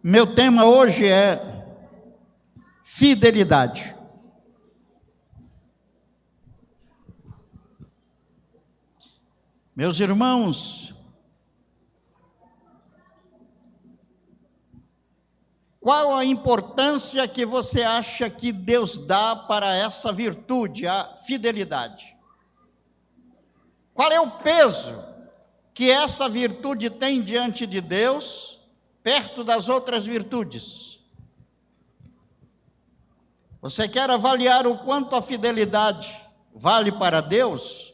Meu tema hoje é fidelidade. Meus irmãos, qual a importância que você acha que Deus dá para essa virtude, a fidelidade? Qual é o peso que essa virtude tem diante de Deus, perto das outras virtudes? Você quer avaliar o quanto a fidelidade vale para Deus?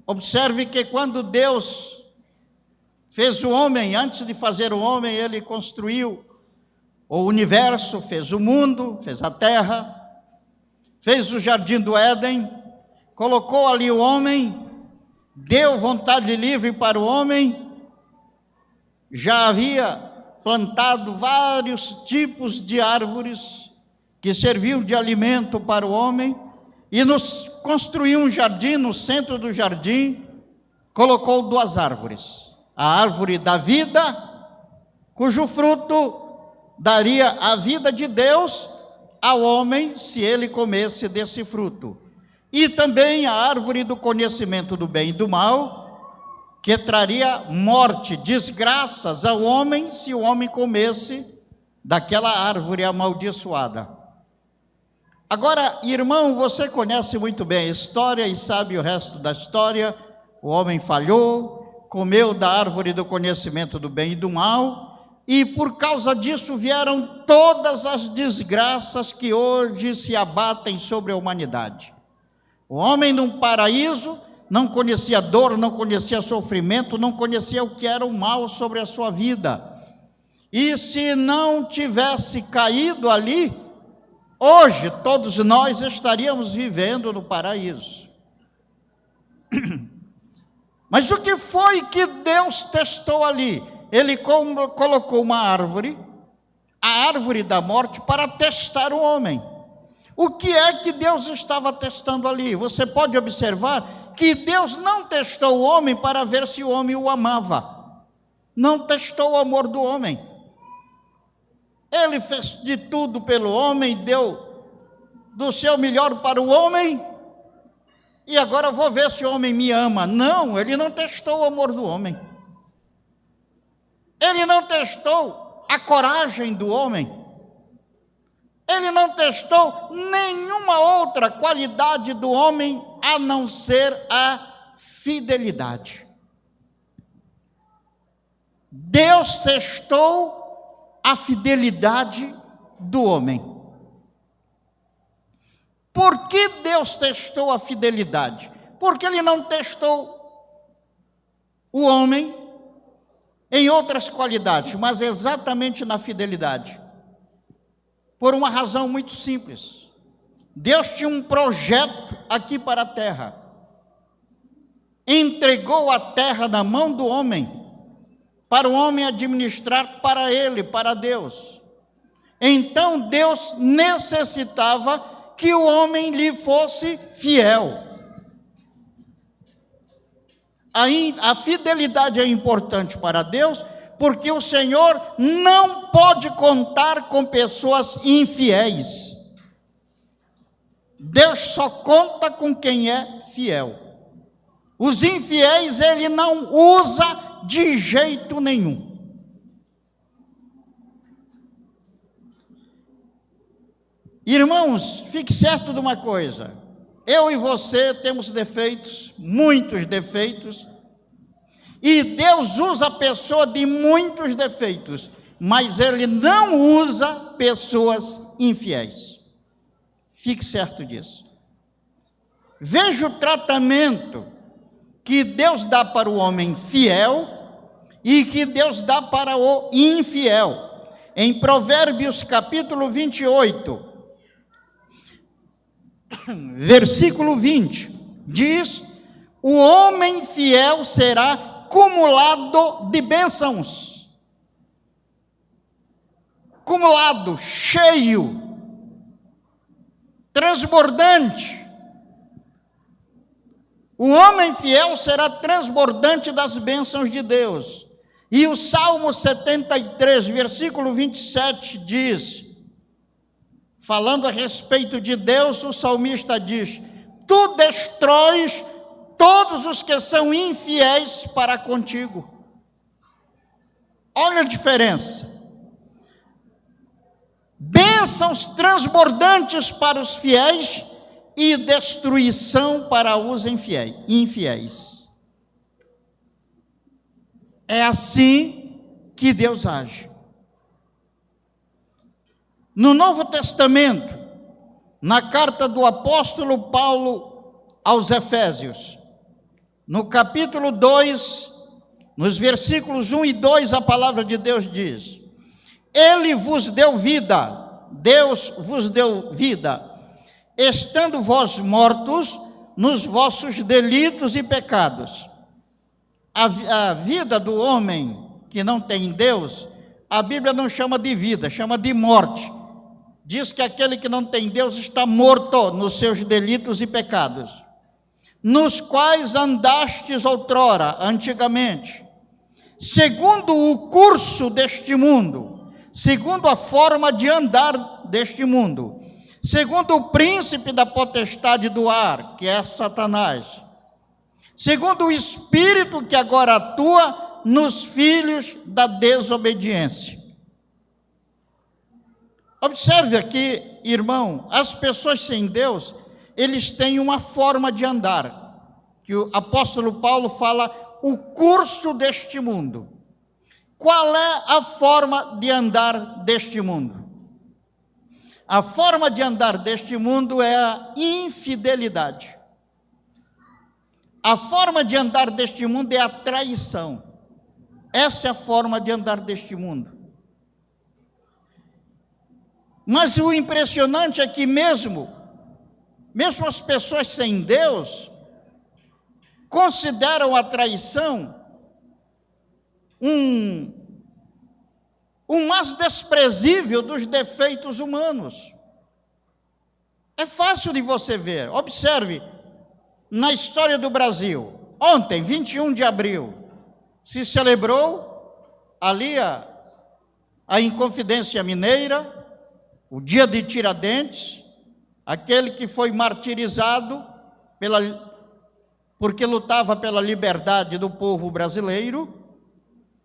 Observe que quando Deus fez o homem, antes de fazer o homem, ele construiu o universo, fez o mundo, fez a terra, fez o jardim do Éden, colocou ali o homem, deu vontade livre para o homem, já havia plantado vários tipos de árvores que serviam de alimento para o homem, e nos construiu um jardim. No centro do jardim colocou 2 árvores: a árvore da vida, cujo fruto daria a vida de Deus ao homem se ele comesse desse fruto, e também a árvore do conhecimento do bem e do mal, que traria morte, desgraças ao homem se o homem comesse daquela árvore amaldiçoada. Agora, irmão, você conhece muito bem a história e sabe o resto da história. O homem falhou, comeu da árvore do conhecimento do bem e do mal, e por causa disso vieram todas as desgraças que hoje se abatem sobre a humanidade. O homem num paraíso não conhecia dor, não conhecia sofrimento, não conhecia o que era o mal sobre a sua vida. E se não tivesse caído ali, hoje todos nós estaríamos vivendo no paraíso. Mas o que foi que Deus testou ali? Ele colocou uma árvore, a árvore da morte, para testar o homem. O que é que Deus estava testando ali? Você pode observar que Deus não testou o homem para ver se o homem o amava. Não testou o amor do homem. Ele fez de tudo pelo homem, deu do seu melhor para o homem, e agora vou ver se o homem me ama. Não, ele não testou o amor do homem. Ele não testou a coragem do homem. Ele não testou nenhuma outra qualidade do homem a não ser a fidelidade. Deus testou a fidelidade do homem. Por que Deus testou a fidelidade? Porque Ele não testou o homem em outras qualidades, mas exatamente na fidelidade. Por uma razão muito simples. Deus tinha um projeto aqui para a terra. Entregou a terra na mão do homem, para o homem administrar para ele, para Deus. Então Deus necessitava que o homem lhe fosse fiel. A fidelidade é importante para Deus, porque o Senhor não pode contar com pessoas infiéis. Deus só conta com quem é fiel. Os infiéis Ele não usa de jeito nenhum. Irmãos, fique certo de uma coisa: eu e você temos defeitos, muitos defeitos, e Deus usa a pessoa de muitos defeitos, mas Ele não usa pessoas infiéis. Fique certo disso. Veja o tratamento que Deus dá para o homem fiel e que Deus dá para o infiel. Em Provérbios capítulo 28, versículo 20, diz: o homem fiel será cumulado de bênçãos. Cumulado, cheio, transbordante. O homem fiel será transbordante das bênçãos de Deus. E o Salmo 73, versículo 27 diz, falando a respeito de Deus, o salmista diz: tu destróis todos os que são infiéis para contigo. Olha a diferença. Bênçãos transbordantes para os fiéis e destruição para os infiéis. É assim que Deus age. No Novo Testamento, na carta do apóstolo Paulo aos Efésios, no capítulo 2, nos versículos 1 e 2, a palavra de Deus diz: Ele vos deu vida, Deus vos deu vida, estando vós mortos nos vossos delitos e pecados. A vida do homem que não tem Deus, a Bíblia não chama de vida, chama de morte. Diz que aquele que não tem Deus está morto nos seus delitos e pecados, nos quais andastes outrora, antigamente, segundo o curso deste mundo, segundo a forma de andar deste mundo, segundo o príncipe da potestade do ar, que é Satanás, segundo o espírito que agora atua nos filhos da desobediência. Observe aqui, irmão, as pessoas sem Deus, eles têm uma forma de andar, que o apóstolo Paulo fala, o curso deste mundo. Qual é a forma de andar deste mundo? A forma de andar deste mundo é a infidelidade. A forma de andar deste mundo é a traição. Essa é a forma de andar deste mundo. Mas o impressionante é que mesmo as pessoas sem Deus consideram a traição um mais desprezível dos defeitos humanos. É fácil de você ver. Observe, na história do Brasil, ontem, 21 de abril, se celebrou ali a Inconfidência Mineira, o dia de Tiradentes, aquele que foi martirizado porque lutava pela liberdade do povo brasileiro.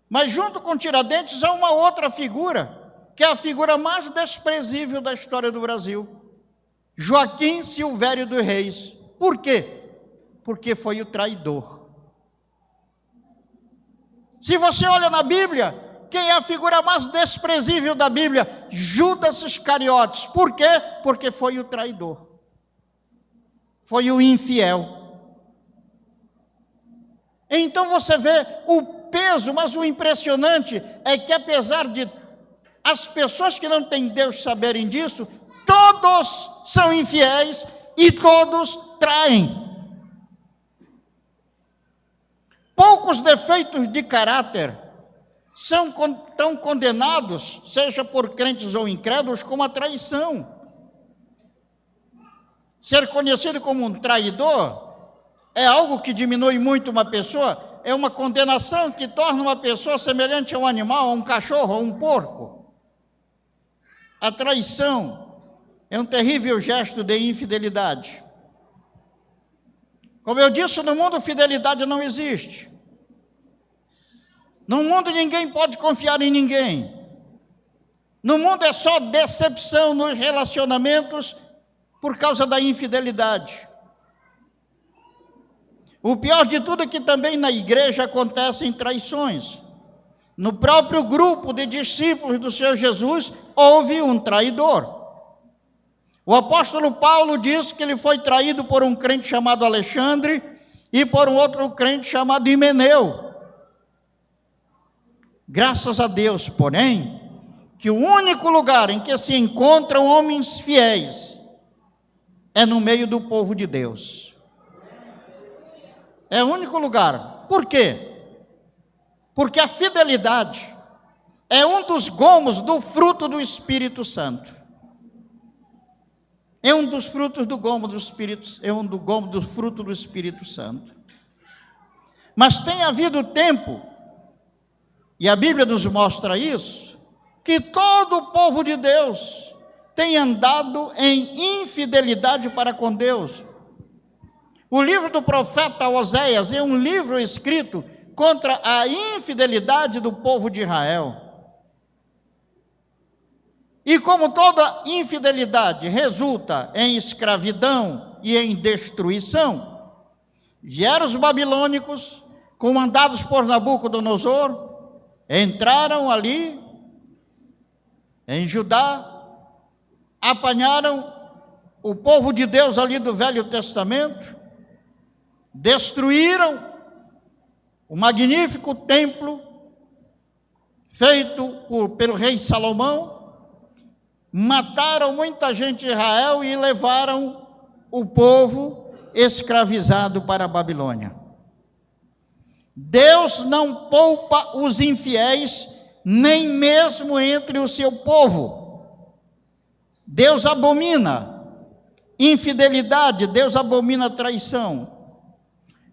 Mas junto com Tiradentes há uma outra figura, que é a figura mais desprezível da história do Brasil, Joaquim Silvério dos Reis. Por quê? Porque foi o traidor. Se você olha na Bíblia, quem é a figura mais desprezível da Bíblia? Judas Iscariotes. Por quê? Porque foi o traidor. Foi o infiel. Então você vê o peso, mas o impressionante é que apesar de as pessoas que não têm Deus saberem disso, todos são infiéis e todos traem. Poucos defeitos de caráter são tão condenados, seja por crentes ou incrédulos, como a traição. Ser conhecido como um traidor é algo que diminui muito uma pessoa, é uma condenação que torna uma pessoa semelhante a um animal, a um cachorro, a um porco. A traição é um terrível gesto de infidelidade. Como eu disse, no mundo fidelidade não existe. No mundo ninguém pode confiar em ninguém. No mundo é só decepção nos relacionamentos por causa da infidelidade. O pior de tudo é que também na igreja acontecem traições. No próprio grupo de discípulos do Senhor Jesus, houve um traidor. O apóstolo Paulo diz que ele foi traído por um crente chamado Alexandre e por um outro crente chamado Himeneu. Graças a Deus, porém, que o único lugar em que se encontram homens fiéis é no meio do povo de Deus. É o único lugar. Por quê? Porque a fidelidade é um dos gomos do fruto do Espírito Santo. É um dos frutos do gomo do Espírito, é um do gomo do fruto do Espírito Santo. Mas tem havido tempo E a Bíblia nos mostra isso, que todo o povo de Deus tem andado em infidelidade para com Deus. O livro do profeta Oséias é um livro escrito contra a infidelidade do povo de Israel. E como toda infidelidade resulta em escravidão e em destruição, vieram os babilônicos, comandados por Nabucodonosor, entraram ali em Judá, apanharam o povo de Deus ali do Velho Testamento, destruíram o magnífico templo feito pelo rei Salomão, mataram muita gente de Israel e levaram o povo escravizado para a Babilônia. Deus não poupa os infiéis, nem mesmo entre o seu povo. Deus abomina infidelidade, Deus abomina traição.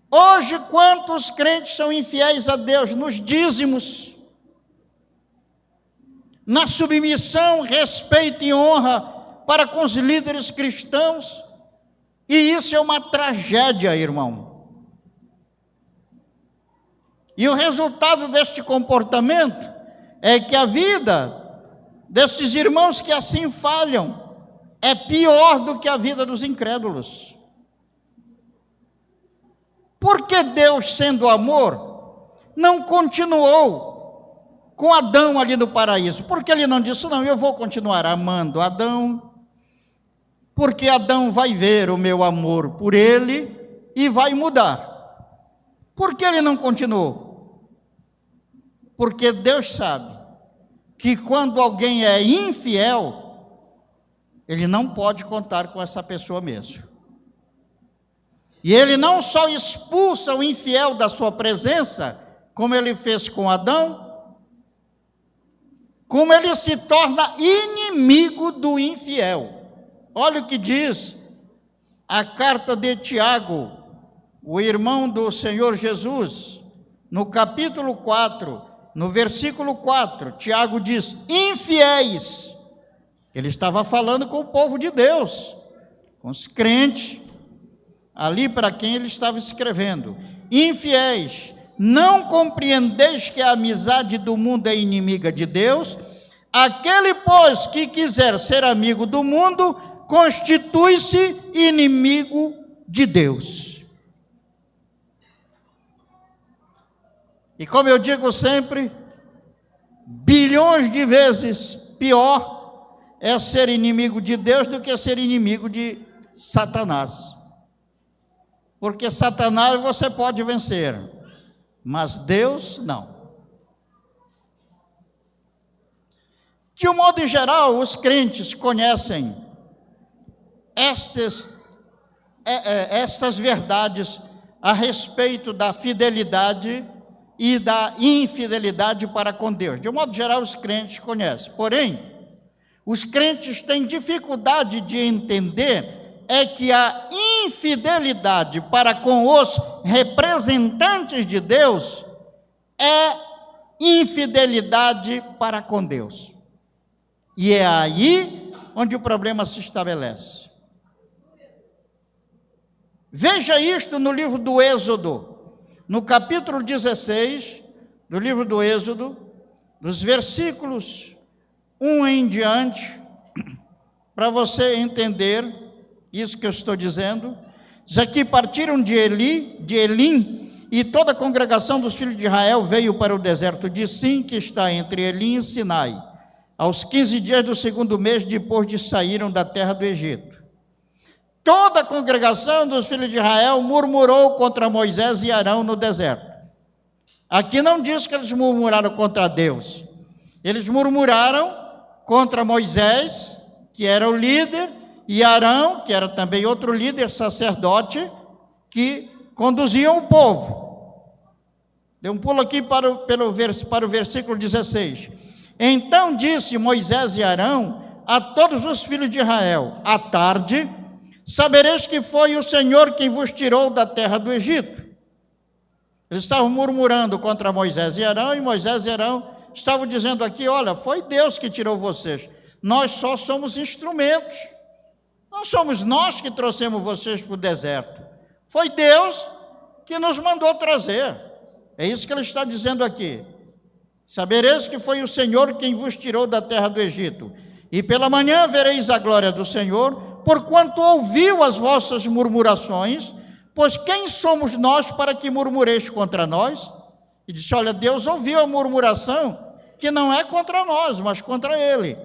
Hoje, quantos crentes são infiéis a Deus nos dízimos, na submissão, respeito e honra para com os líderes cristãos? E isso é uma tragédia, irmão. E o resultado deste comportamento é que a vida desses irmãos que assim falham é pior do que a vida dos incrédulos. Porque Deus, sendo amor, não continuou com Adão ali no paraíso? Porque ele não disse, não, eu vou continuar amando Adão, porque Adão vai ver o meu amor por ele e vai mudar. Por que ele não continuou? Porque Deus sabe que quando alguém é infiel, ele não pode contar com essa pessoa mesmo. E ele não só expulsa o infiel da sua presença, como ele fez com Adão, como ele se torna inimigo do infiel. Olha o que diz a carta de Tiago, o irmão do Senhor Jesus, no capítulo 4, no versículo 4, Tiago diz, infiéis. Ele estava falando com o povo de Deus, com os crentes, ali para quem ele estava escrevendo. Infiéis, não compreendeis que a amizade do mundo é inimiga de Deus? Aquele, pois, que quiser ser amigo do mundo, constitui-se inimigo de Deus. E como eu digo sempre, bilhões de vezes pior é ser inimigo de Deus do que ser inimigo de Satanás. Porque Satanás você pode vencer, mas Deus não. De um modo geral, os crentes conhecem estas verdades a respeito da fidelidade e da infidelidade para com Deus. De um modo geral, os crentes conhecem. Porém, os crentes têm dificuldade de entender que a infidelidade para com os representantes de Deus é infidelidade para com Deus. E é aí onde o problema se estabelece. Veja isto no livro do Êxodo, no capítulo 16 do livro do Êxodo, dos versículos 1 em diante, para você entender isso que eu estou dizendo. Diz aqui, partiram de Elim, e toda a congregação dos filhos de Israel veio para o deserto de Sim, que está entre Elim e Sinai, aos 15 dias do segundo mês, depois de saíram da terra do Egito. Toda a congregação dos filhos de Israel murmurou contra Moisés e Arão no deserto. Aqui não diz que eles murmuraram contra Deus. Eles murmuraram contra Moisés, que era o líder, e Arão, que era também outro líder, sacerdote, que conduziam o povo. Dê um pulo aqui para o versículo 16. Então disse Moisés e Arão a todos os filhos de Israel, à tarde, sabereis que foi o Senhor quem vos tirou da terra do Egito. Eles estavam murmurando contra Moisés e Arão, e Moisés e Arão estavam dizendo aqui: olha, foi Deus que tirou vocês, nós só somos instrumentos, não somos nós que trouxemos vocês para o deserto, foi Deus que nos mandou trazer. É isso que ele está dizendo aqui: sabereis que foi o Senhor quem vos tirou da terra do Egito, e pela manhã vereis a glória do Senhor, porquanto ouviu as vossas murmurações. Pois quem somos nós para que murmureis contra nós? E disse: olha, Deus ouviu a murmuração, que não é contra nós, mas contra ele.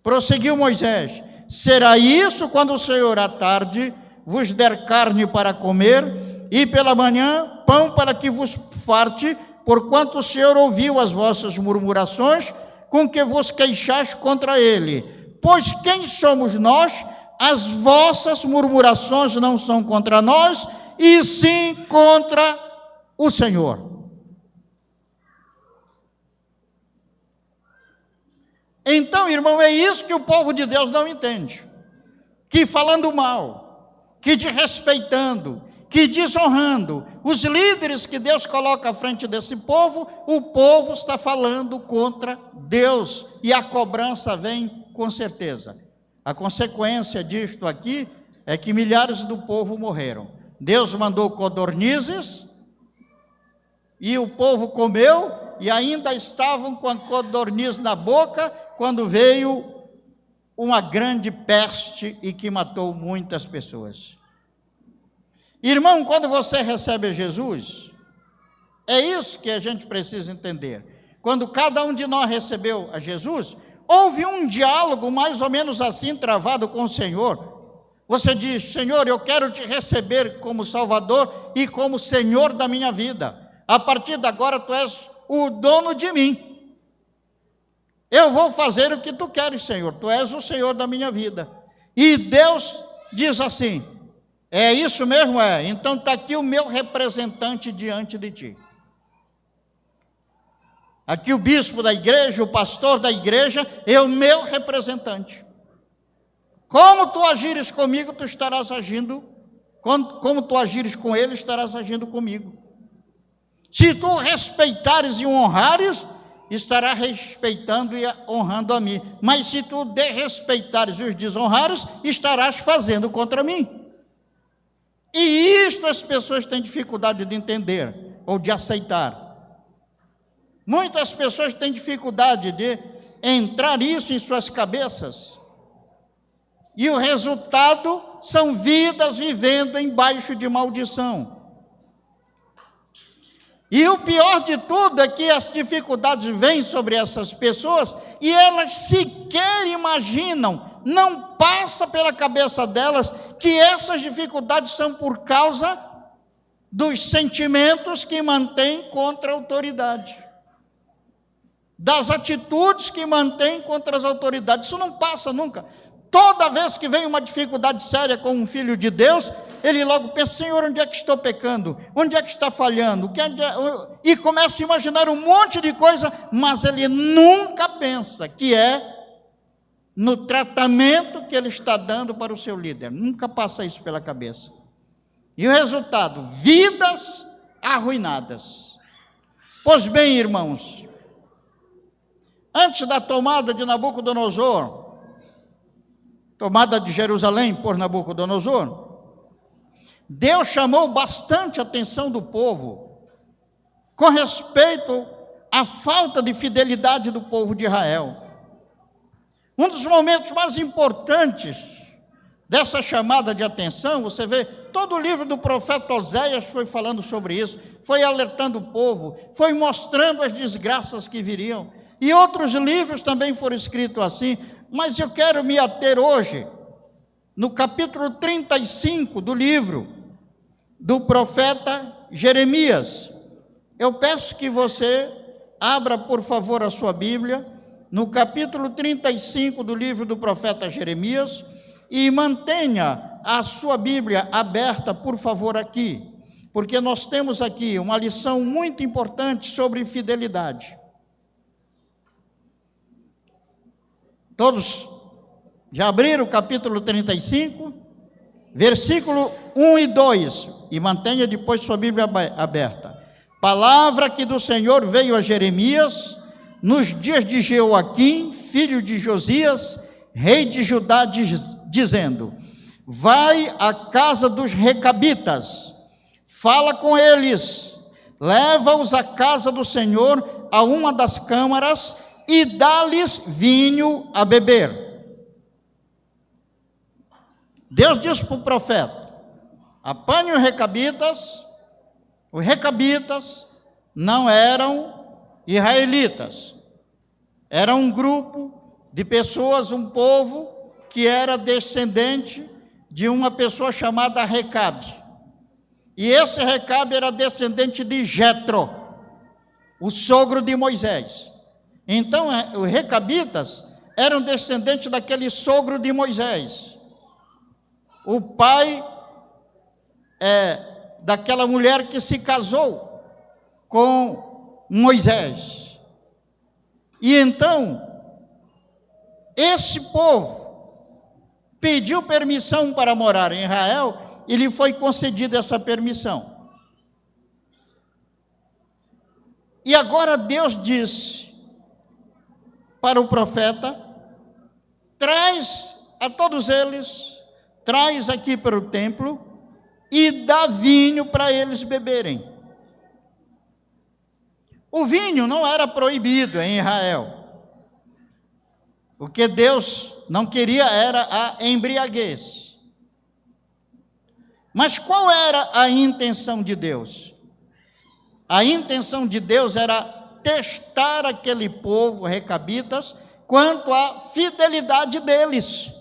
Prosseguiu Moisés: será isso quando o Senhor à tarde vos der carne para comer, e pela manhã pão para que vos farte, porquanto o Senhor ouviu as vossas murmurações, com que vos queixais contra ele. Pois quem somos nós? As vossas murmurações não são contra nós, e sim contra o Senhor. Então, irmão, é isso que o povo de Deus não entende: que falando mal, que desrespeitando, que desonrando os líderes que Deus coloca à frente desse povo, o povo está falando contra Deus, e a cobrança vem com certeza. A consequência disto aqui é que milhares do povo morreram. Deus mandou codornizes, e o povo comeu, e ainda estavam com a codorniz na boca, quando veio uma grande peste e que matou muitas pessoas. Irmão, quando você recebe Jesus, é isso que a gente precisa entender. Quando cada um de nós recebeu a Jesus, houve um diálogo mais ou menos assim travado com o Senhor. Você diz: Senhor, eu quero te receber como Salvador e como Senhor da minha vida. A partir de agora tu és o dono de mim. Eu vou fazer o que tu queres, Senhor. Tu és o Senhor da minha vida. E Deus diz assim: é isso mesmo? É. Então está aqui o meu representante diante de ti. Aqui o bispo da igreja, o pastor da igreja, é o meu representante. Como tu agires comigo, tu estarás agindo, como tu agires com ele, estarás agindo comigo. Se tu respeitares e honrares, estará respeitando e honrando a mim. Mas se tu desrespeitares e os desonrares, estarás fazendo contra mim. E isto as pessoas têm dificuldade de entender ou de aceitar. Muitas pessoas têm dificuldade de entrar isso em suas cabeças. E o resultado são vidas vivendo embaixo de maldição. E o pior de tudo é que as dificuldades vêm sobre essas pessoas e elas sequer imaginam, não passa pela cabeça delas que essas dificuldades são por causa dos sentimentos que mantêm contra a autoridade, das atitudes que mantém contra as autoridades. Isso não passa nunca. Toda vez que vem uma dificuldade séria com um filho de Deus, ele logo pensa: Senhor, onde é que estou pecando? Onde é que está falhando? E começa a imaginar um monte de coisa, mas ele nunca pensa que é no tratamento que ele está dando para o seu líder. Nunca passa isso pela cabeça. E o resultado: vidas arruinadas. Pois bem, irmãos, antes da tomada de Nabucodonosor, tomada de Jerusalém por Nabucodonosor, Deus chamou bastante a atenção do povo com respeito à falta de fidelidade do povo de Israel. Um dos momentos mais importantes dessa chamada de atenção, você vê, todo o livro do profeta Oséias foi falando sobre isso, foi alertando o povo, foi mostrando as desgraças que viriam. E outros livros também foram escritos assim, mas eu quero me ater hoje no capítulo 35 do livro do profeta Jeremias. Eu peço que você abra, por favor, a sua Bíblia, no capítulo 35 do livro do profeta Jeremias, e mantenha a sua Bíblia aberta, por favor, aqui, porque nós temos aqui uma lição muito importante sobre fidelidade. Todos já abriram o capítulo 35, versículo 1 e 2, e mantenha depois sua Bíblia aberta. palavra que do Senhor veio a Jeremias nos dias de Jeoaquim, filho de Josias, rei de Judá, dizendo: vai à casa dos recabitas, fala com eles, leva-os à casa do Senhor, a uma das câmaras, e dá-lhes vinho a beber. Deus disse para o profeta: apanhe os recabitas não eram israelitas, era um grupo de pessoas, um povo que era descendente de uma pessoa chamada Recabe. E esse Recabe era descendente de Jetro, o sogro de Moisés. Então, os recabitas eram descendentes daquele sogro de Moisés. O pai daquela mulher que se casou com Moisés. E então, esse povo pediu permissão para morar em Israel e lhe foi concedida essa permissão. E agora Deus disse para o profeta: traz a todos eles, traz aqui para o templo e dá vinho para eles beberem. O vinho não era proibido em Israel. O que Deus não queria era a embriaguez. Mas qual era a intenção de Deus? A intenção de Deus era testar aquele povo, recabitas, quanto à fidelidade deles.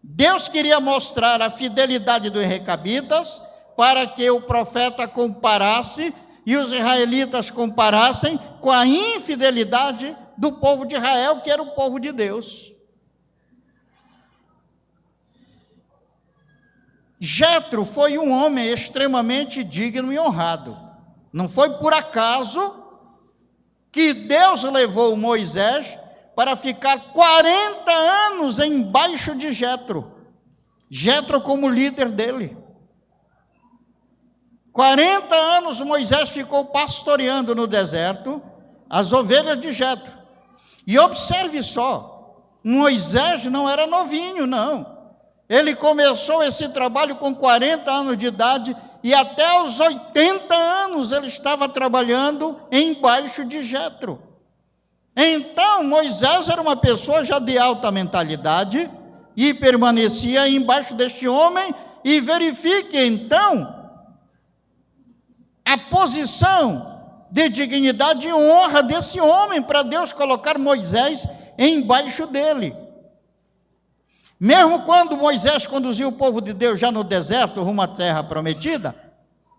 Deus queria mostrar a fidelidade dos recabitas para que o profeta comparasse e os israelitas comparassem com a infidelidade do povo de Israel, que era o povo de Deus. Jetro foi um homem extremamente digno e honrado. Não foi por acaso que Deus levou Moisés para ficar 40 anos embaixo de Jetro. Jetro como líder dele. 40 anos Moisés ficou pastoreando no deserto as ovelhas de Jetro. E observe só, Moisés não era novinho, não. Ele começou esse trabalho com 40 anos de idade e até os 80 anos ele estava trabalhando embaixo de Jetro. Então, Moisés era uma pessoa já de alta mentalidade e permanecia embaixo deste homem. E verifique, então, a posição de dignidade e honra desse homem para Deus colocar Moisés embaixo dele. Mesmo quando Moisés conduziu o povo de Deus já no deserto, rumo à terra prometida,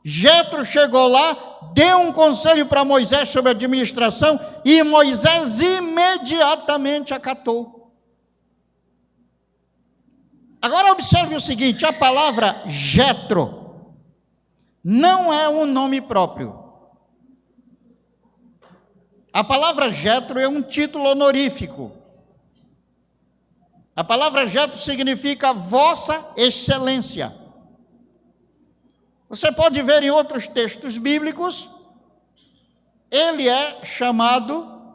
Jetro chegou lá, deu um conselho para Moisés sobre a administração e Moisés imediatamente acatou. Agora observe o seguinte: a palavra Jetro não é um nome próprio. A palavra Jetro é um título honorífico. A palavra Jetro significa Vossa Excelência. Você pode ver em outros textos bíblicos, ele é chamado,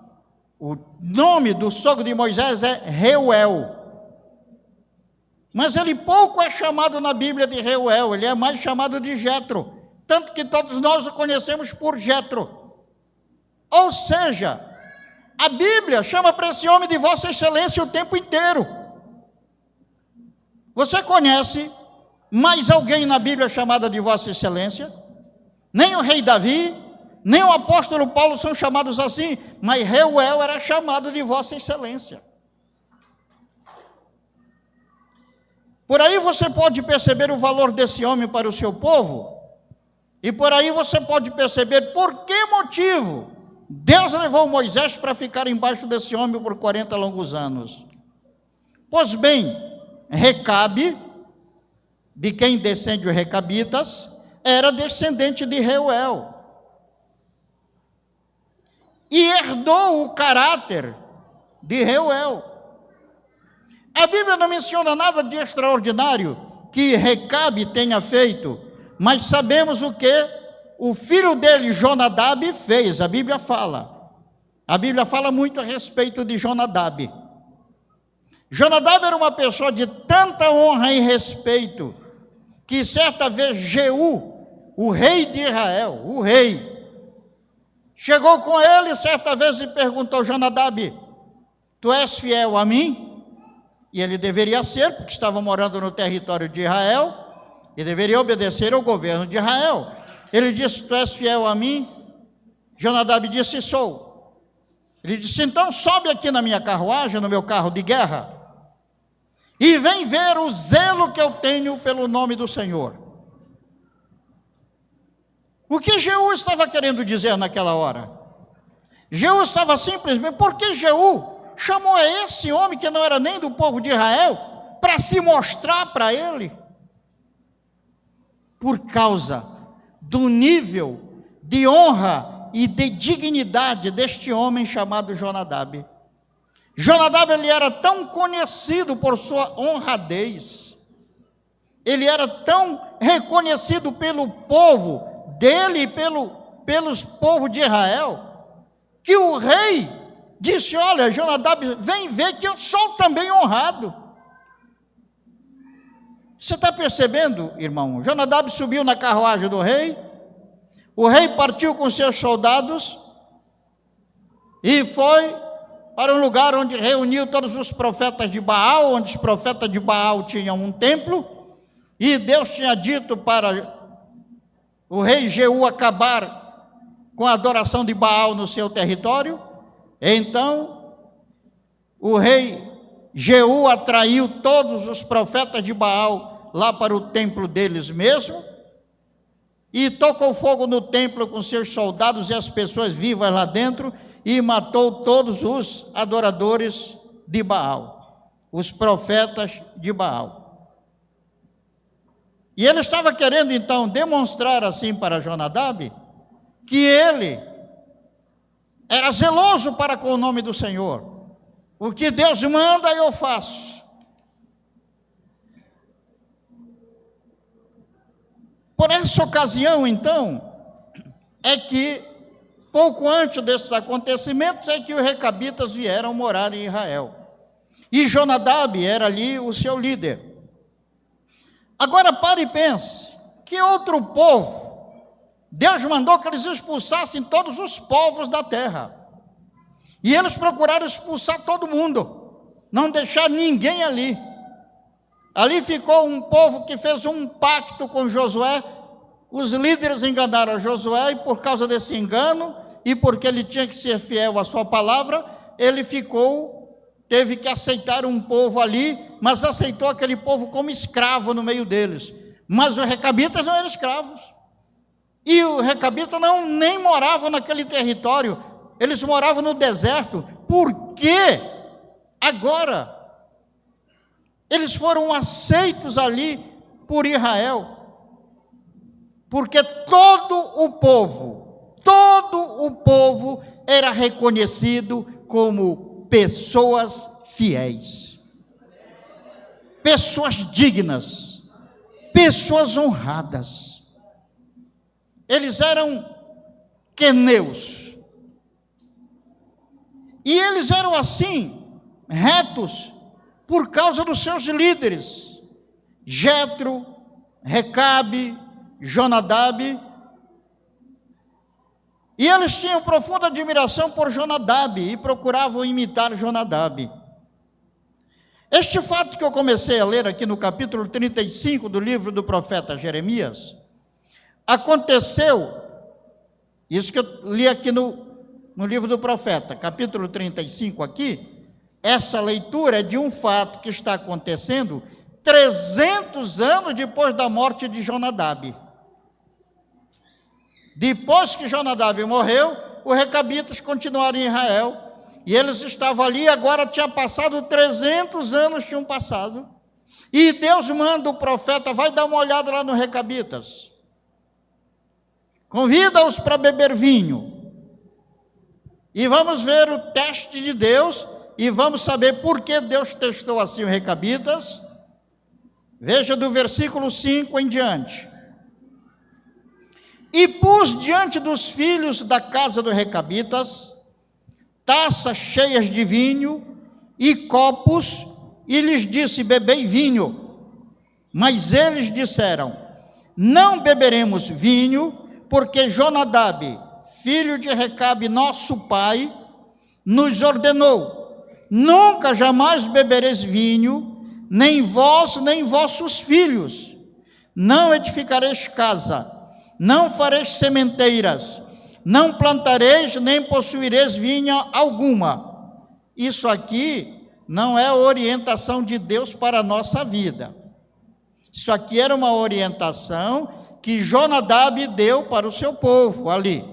o nome do sogro de Moisés é Reuel. Mas ele pouco é chamado na Bíblia de Reuel, ele é mais chamado de Jetro. Tanto que todos nós o conhecemos por Jetro. Ou seja, a Bíblia chama para esse homem de Vossa Excelência o tempo inteiro. Você conhece mais alguém na Bíblia chamada de Vossa Excelência? Nem o rei Davi, nem o apóstolo Paulo são chamados assim, mas Reuel era chamado de Vossa Excelência. Por aí você pode perceber o valor desse homem para o seu povo, e por aí você pode perceber por que motivo Deus levou Moisés para ficar embaixo desse homem por 40 longos anos. Pois bem, Recabe, de quem descende os recabitas, era descendente de Reuel. E herdou o caráter de Reuel. A Bíblia não menciona nada de extraordinário que Recabe tenha feito, mas sabemos o que o filho dele, Jonadab, fez. A Bíblia fala muito a respeito de Jonadab. Jonadab era uma pessoa de tanta honra e respeito, que certa vez Jeú, o rei de Israel, chegou com ele certa vez e perguntou: Jonadab, tu és fiel a mim? E ele deveria ser, porque estava morando no território de Israel, e deveria obedecer ao governo de Israel. Ele disse: tu és fiel a mim? Jonadab disse: sou. Ele disse: então sobe aqui na minha carruagem, no meu carro de guerra, e vem ver o zelo que eu tenho pelo nome do Senhor. O que Jeú estava querendo dizer naquela hora? Jeú estava simplesmente, porque Jeú chamou a esse homem que não era nem do povo de Israel, para se mostrar para ele, por causa do nível de honra e de dignidade deste homem chamado Jonadab. Jonadab, ele era tão conhecido por sua honradez, ele era tão reconhecido pelo povo dele e pelos povos de Israel, que o rei disse: olha, Jonadab, vem ver que eu sou também honrado. Você está percebendo, irmão? Jonadab subiu na carruagem do rei, o rei partiu com seus soldados e foi para um lugar onde reuniu todos os profetas de Baal, onde os profetas de Baal tinham um templo, e Deus tinha dito para o rei Jeú acabar com a adoração de Baal no seu território. Então, o rei Jeú atraiu todos os profetas de Baal lá para o templo deles mesmo, e tocou fogo no templo com seus soldados e as pessoas vivas lá dentro, e matou todos os adoradores de Baal, os profetas de Baal. E ele estava querendo então demonstrar assim para Jonadab que ele era zeloso para com o nome do Senhor. O que Deus manda eu faço. Por essa ocasião então é que pouco antes desses acontecimentos é que os recabitas vieram morar em Israel. E Jonadab era ali o seu líder. Agora pare e pense, que outro povo, Deus mandou que eles expulsassem todos os povos da terra. E eles procuraram expulsar todo mundo, não deixar ninguém ali. Ali ficou um povo que fez um pacto com Josué. Os líderes enganaram Josué, e por causa desse engano, e porque ele tinha que ser fiel à sua palavra, ele teve que aceitar um povo ali, mas aceitou aquele povo como escravo no meio deles. Mas os recabitas não eram escravos, e os recabitas nem moravam naquele território, eles moravam no deserto. Por que agora eles foram aceitos ali por Israel? Porque todo o povo era reconhecido como pessoas fiéis, pessoas dignas, pessoas honradas. Eles eram queneus, e eles eram assim, retos, por causa dos seus líderes, Jetro, Recabe, Jonadab. E eles tinham profunda admiração por Jonadab e procuravam imitar Jonadab. Este fato que eu comecei a ler aqui no capítulo 35 do livro do profeta Jeremias, aconteceu, isso que eu li aqui no livro do profeta, capítulo 35 aqui, essa leitura é de um fato que está acontecendo 300 anos depois da morte de Jonadab. Depois que Jonadab morreu, os recabitas continuaram em Israel, e eles estavam ali. Agora tinha passado 300 anos, tinham passado, e Deus manda o profeta: vai dar uma olhada lá nos recabitas, convida-os para beber vinho, e vamos ver o teste de Deus, e vamos saber por que Deus testou assim os recabitas. Veja do versículo 5 em diante. E pus diante dos filhos da casa dos recabitas taças cheias de vinho e copos, e lhes disse: bebei vinho. Mas eles disseram: não beberemos vinho, porque Jonadab, filho de Recabe, nosso pai, nos ordenou: nunca jamais bebereis vinho, nem vós, nem vossos filhos. Não edificareis casa, não fareis sementeiras, não plantareis, nem possuireis vinha alguma. Isso aqui não é orientação de Deus para a nossa vida. Isso aqui era uma orientação que Jonadab deu para o seu povo ali.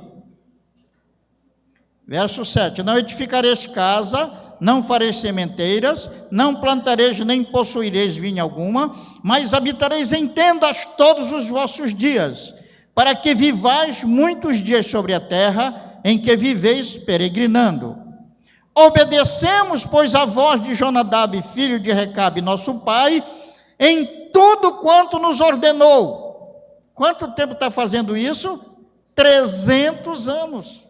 Verso 7: não edificareis casa, não fareis sementeiras, não plantareis nem possuireis vinha alguma, mas habitareis em tendas todos os vossos dias, para que vivais muitos dias sobre a terra em que viveis peregrinando. Obedecemos, pois, a voz de Jonadab, filho de Recabe, nosso pai, em tudo quanto nos ordenou. Quanto tempo está fazendo isso? 300 anos.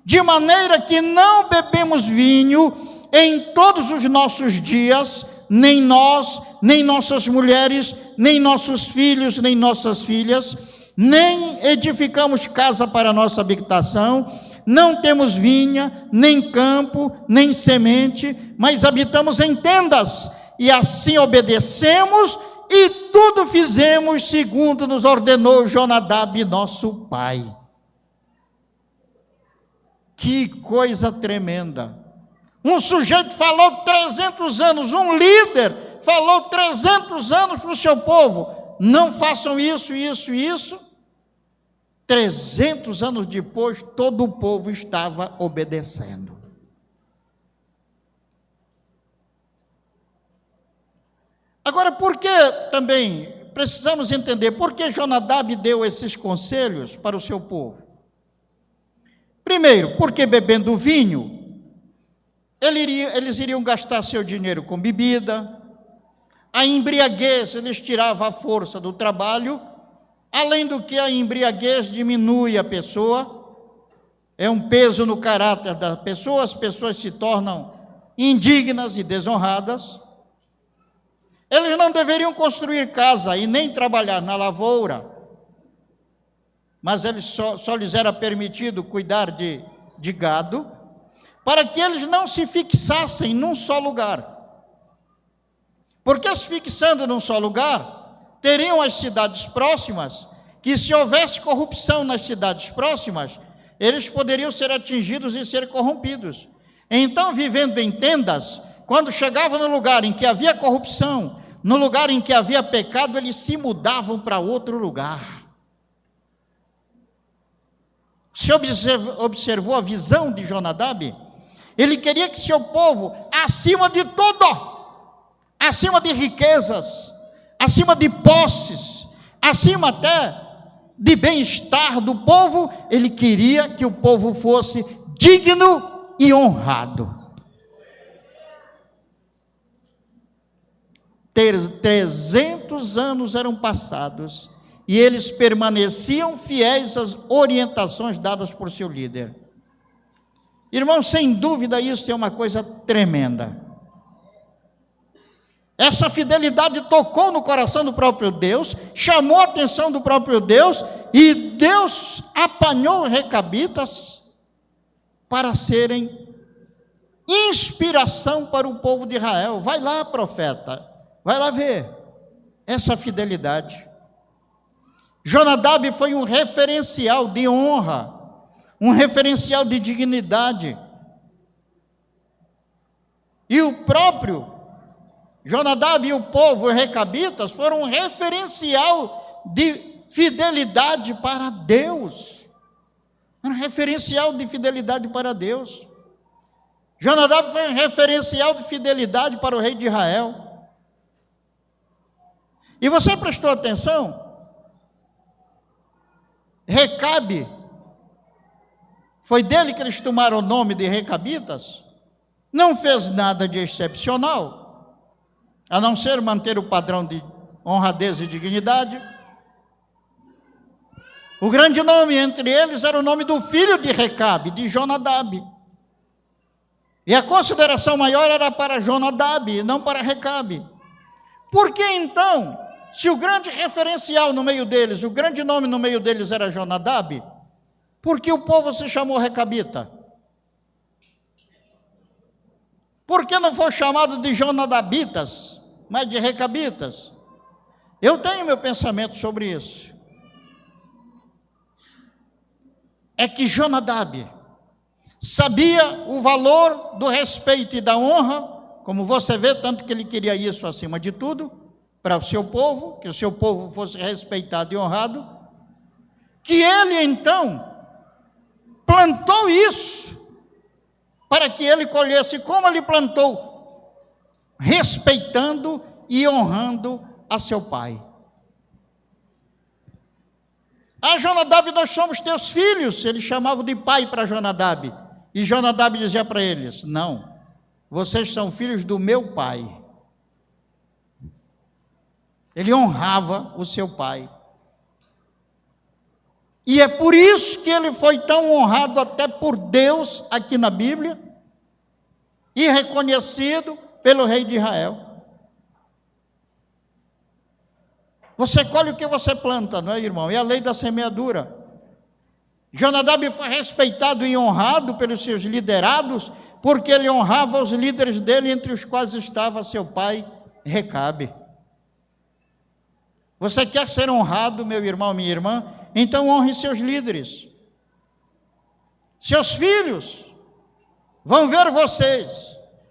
De maneira que não bebemos vinho em todos os nossos dias, nem nós, nem nossas mulheres, nem nossos filhos, nem nossas filhas, nem edificamos casa para nossa habitação, não temos vinha, nem campo, nem semente, mas habitamos em tendas, e assim obedecemos, e tudo fizemos segundo nos ordenou Jonadab, nosso pai. Que coisa tremenda! Um sujeito falou 300 anos, um líder falou 300 anos para o seu povo: não façam isso, isso, isso. 300 anos depois, todo o povo estava obedecendo. Agora, por que também precisamos entender por que Jonadab deu esses conselhos para o seu povo? Primeiro, porque bebendo vinho, eles iriam gastar seu dinheiro com bebida, a embriaguez, eles tiravam a força do trabalho, além do que a embriaguez diminui a pessoa, é um peso no caráter da pessoa, as pessoas se tornam indignas e desonradas. Eles não deveriam construir casa e nem trabalhar na lavoura, mas eles só lhes era permitido cuidar de gado, para que eles não se fixassem num só lugar. Porque se fixando num só lugar, teriam as cidades próximas, que se houvesse corrupção nas cidades próximas, eles poderiam ser atingidos e ser corrompidos. Então, vivendo em tendas, quando chegavam no lugar em que havia corrupção, no lugar em que havia pecado, eles se mudavam para outro lugar. Você observou a visão de Jonadab? Ele queria que seu povo, acima de tudo, acima de riquezas, acima de posses, acima até de bem-estar do povo, ele queria que o povo fosse digno e honrado. 300 anos eram passados e eles permaneciam fiéis às orientações dadas por seu líder. Irmão, sem dúvida isso é uma coisa tremenda. Essa fidelidade tocou no coração do próprio Deus, chamou a atenção do próprio Deus, e Deus apanhou os recabitas para serem inspiração para o povo de Israel. Vai lá, profeta, vai lá ver essa fidelidade. Jonadab foi um referencial de honra, um referencial de dignidade. E o próprio Jonadab e o povo, os recabitas, foram um referencial de fidelidade para Deus. Um referencial de fidelidade para Deus. Jonadab foi um referencial de fidelidade para o rei de Israel. E você prestou atenção? Recabe, foi dele que eles tomaram o nome de recabitas, não fez nada de excepcional, a não ser manter o padrão de honradez e dignidade. O grande nome entre eles era o nome do filho de Recabe, de Jonadab. E a consideração maior era para Jonadab, e não para Recabe. Por que então, se o grande referencial no meio deles, o grande nome no meio deles era Jonadab, por que o povo se chamou Recabita? Por que não foi chamado de Jonadabitas, mas de Recabitas? Eu tenho meu pensamento sobre isso. É que Jonadab sabia o valor do respeito e da honra, como você vê, tanto que ele queria isso acima de tudo, para o seu povo, que o seu povo fosse respeitado e honrado, que ele então plantou isso, para que ele colhesse. Como ele plantou? Respeitando e honrando a seu pai. Jonadab, nós somos teus filhos. Eles chamavam de pai para Jonadab. E Jonadab dizia para eles: não, vocês são filhos do meu pai. Ele honrava o seu pai. E é por isso que ele foi tão honrado até por Deus aqui na Bíblia, e reconhecido pelo rei de Israel. Você colhe o que você planta, não é, irmão? É a lei da semeadura. Jonadab foi respeitado e honrado pelos seus liderados, porque ele honrava os líderes dele, entre os quais estava seu pai Recabe. Você quer ser honrado, meu irmão, minha irmã? Então honre seus líderes. Seus filhos vão ver vocês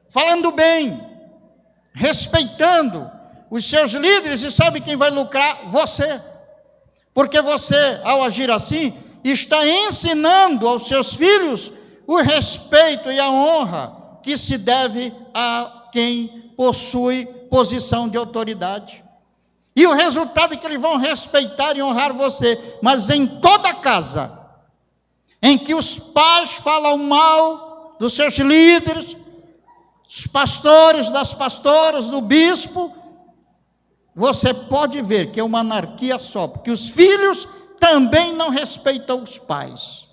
falando bem, respeitando os seus líderes, e sabe quem vai lucrar? Você. Porque você, ao agir assim, está ensinando aos seus filhos o respeito e a honra que se deve a quem possui posição de autoridade. E o resultado é que eles vão respeitar e honrar você. Mas em toda casa em que os pais falam mal dos seus líderes, dos pastores, das pastoras, do bispo, você pode ver que é uma anarquia só, porque os filhos também não respeitam os pais.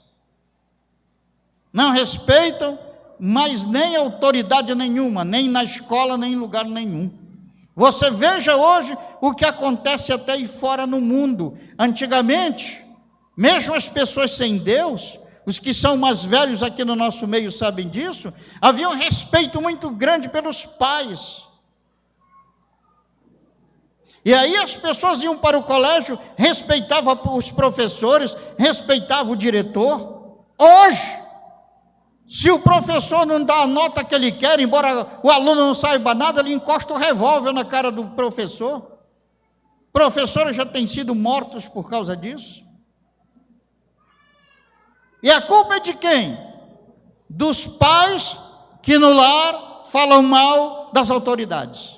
Não respeitam, mas nem autoridade nenhuma, nem na escola, nem em lugar nenhum. Você veja hoje o que acontece até aí fora no mundo. Antigamente, mesmo as pessoas sem Deus, os que são mais velhos aqui no nosso meio sabem disso, havia um respeito muito grande pelos pais. E aí as pessoas iam para o colégio, respeitavam os professores, respeitavam o diretor. Hoje, se o professor não dá a nota que ele quer, embora o aluno não saiba nada, ele encosta o revólver na cara do professor. Professores já têm sido mortos por causa disso. E a culpa é de quem? Dos pais que no lar falam mal das autoridades.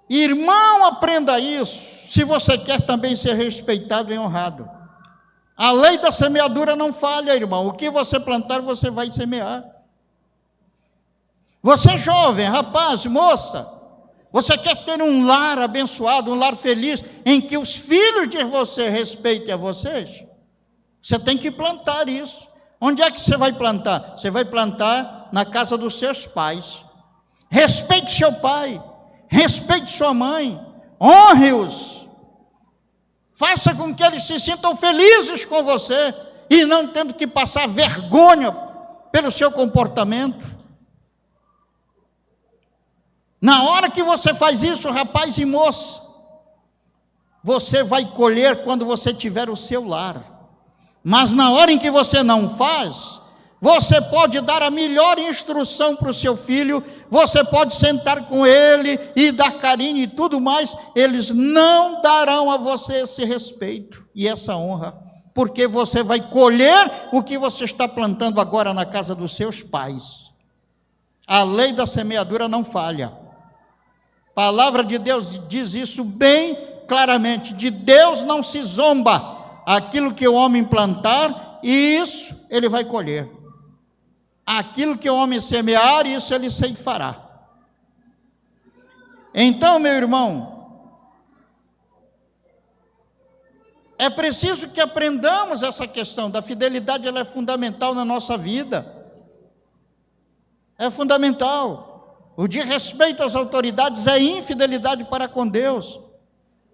Irmão, aprenda isso, se você quer também ser respeitado e honrado. A lei da semeadura não falha, irmão. O que você plantar, você vai semear. Você jovem, rapaz, moça, você quer ter um lar abençoado, um lar feliz, em que os filhos de você respeitem a vocês? Você tem que plantar isso. Onde é que você vai plantar? Você vai plantar na casa dos seus pais. Respeite seu pai. Respeite sua mãe, honre-os, faça com que eles se sintam felizes com você, e não tendo que passar vergonha pelo seu comportamento. Na hora que você faz isso, rapaz e moça, você vai colher quando você tiver o seu lar. Mas na hora em que você não faz, você pode dar a melhor instrução para o seu filho, você pode sentar com ele e dar carinho e tudo mais, eles não darão a você esse respeito e essa honra, porque você vai colher o que você está plantando agora na casa dos seus pais. A lei da semeadura não falha. A palavra de Deus diz isso bem claramente: de Deus não se zomba. Aquilo que o homem plantar, isso ele vai colher. Aquilo que o homem semear, isso ele ceifará. Então, meu irmão, É preciso que aprendamos essa questão da fidelidade, ela é fundamental na nossa vida. É fundamental. O de respeito às autoridades é infidelidade para com Deus.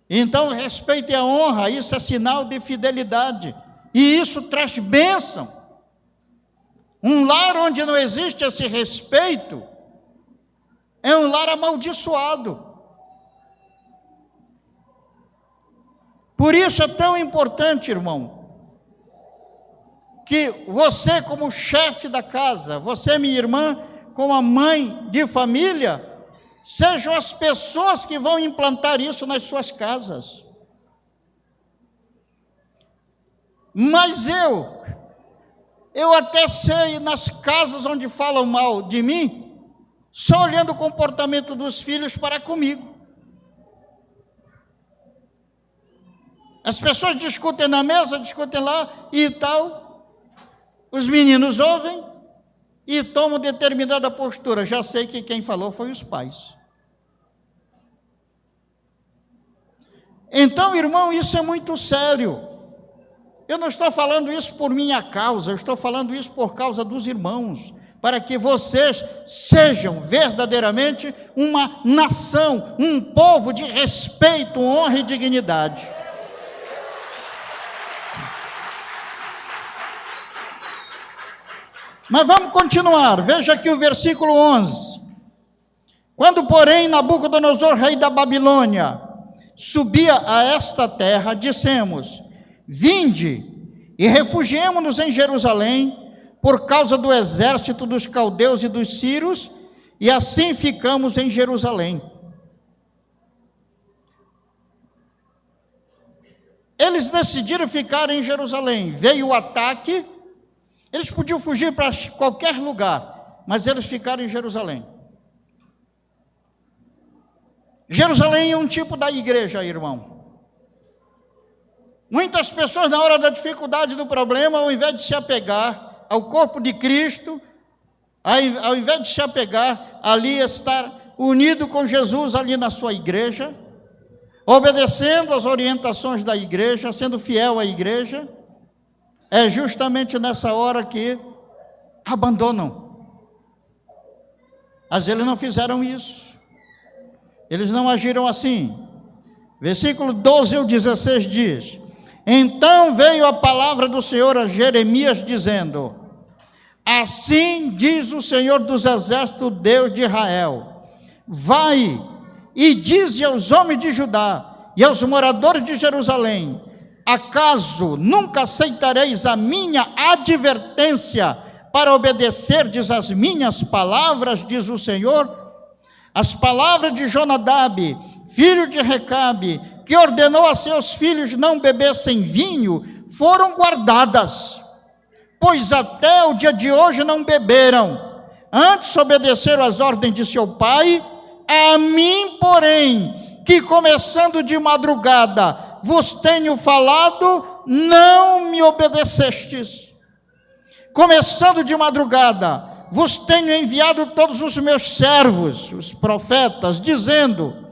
Então, o respeito e a honra, isso é sinal de fidelidade. E isso traz bênção. Um lar onde não existe esse respeito é um lar amaldiçoado. Por isso é tão importante, irmão, que você, como chefe da casa, você, minha irmã, como a mãe de família, sejam as pessoas que vão implantar isso nas suas casas. Mas eu até sei, nas casas onde falam mal de mim, só olhando o comportamento dos filhos para comigo. As pessoas discutem na mesa, discutem lá e tal. Os meninos ouvem e tomam determinada postura. Já sei que quem falou foi os pais. Então, irmão, isso é muito sério. Eu não estou falando isso por minha causa, eu estou falando isso por causa dos irmãos, para que vocês sejam verdadeiramente uma nação, um povo de respeito, honra e dignidade. Mas vamos continuar, veja aqui o versículo 11. Quando, porém, Nabucodonosor, rei da Babilônia, subia a esta terra, dissemos: vinde e refugiemo-nos em Jerusalém, por causa do exército dos caldeus e dos sírios, e assim ficamos em Jerusalém. Eles decidiram ficar em Jerusalém. Veio o ataque. Eles podiam fugir para qualquer lugar, mas eles ficaram em Jerusalém. Jerusalém é um tipo da igreja, irmão. Muitas pessoas, na hora da dificuldade do problema, ao invés de se apegar ao corpo de Cristo, ao invés de se apegar ali, estar unido com Jesus ali na sua igreja, obedecendo às orientações da igreja, sendo fiel à igreja, é justamente nessa hora que abandonam. Mas eles não fizeram isso. Eles não agiram assim. Versículo 12 ao 16 diz: então veio a palavra do Senhor a Jeremias, dizendo: assim diz o Senhor dos exércitos, Deus de Israel: vai e dize aos homens de Judá e aos moradores de Jerusalém: acaso nunca aceitareis a minha advertência para obedecerdes às minhas palavras, diz o Senhor? As palavras de Jonadab, filho de Recabe, que ordenou a seus filhos não bebessem vinho, foram guardadas, pois até o dia de hoje não beberam, antes obedeceram às ordens de seu pai. A mim, porém, que começando de madrugada vos tenho falado, não me obedecestes. Começando de madrugada, vos tenho enviado todos os meus servos, os profetas, dizendo: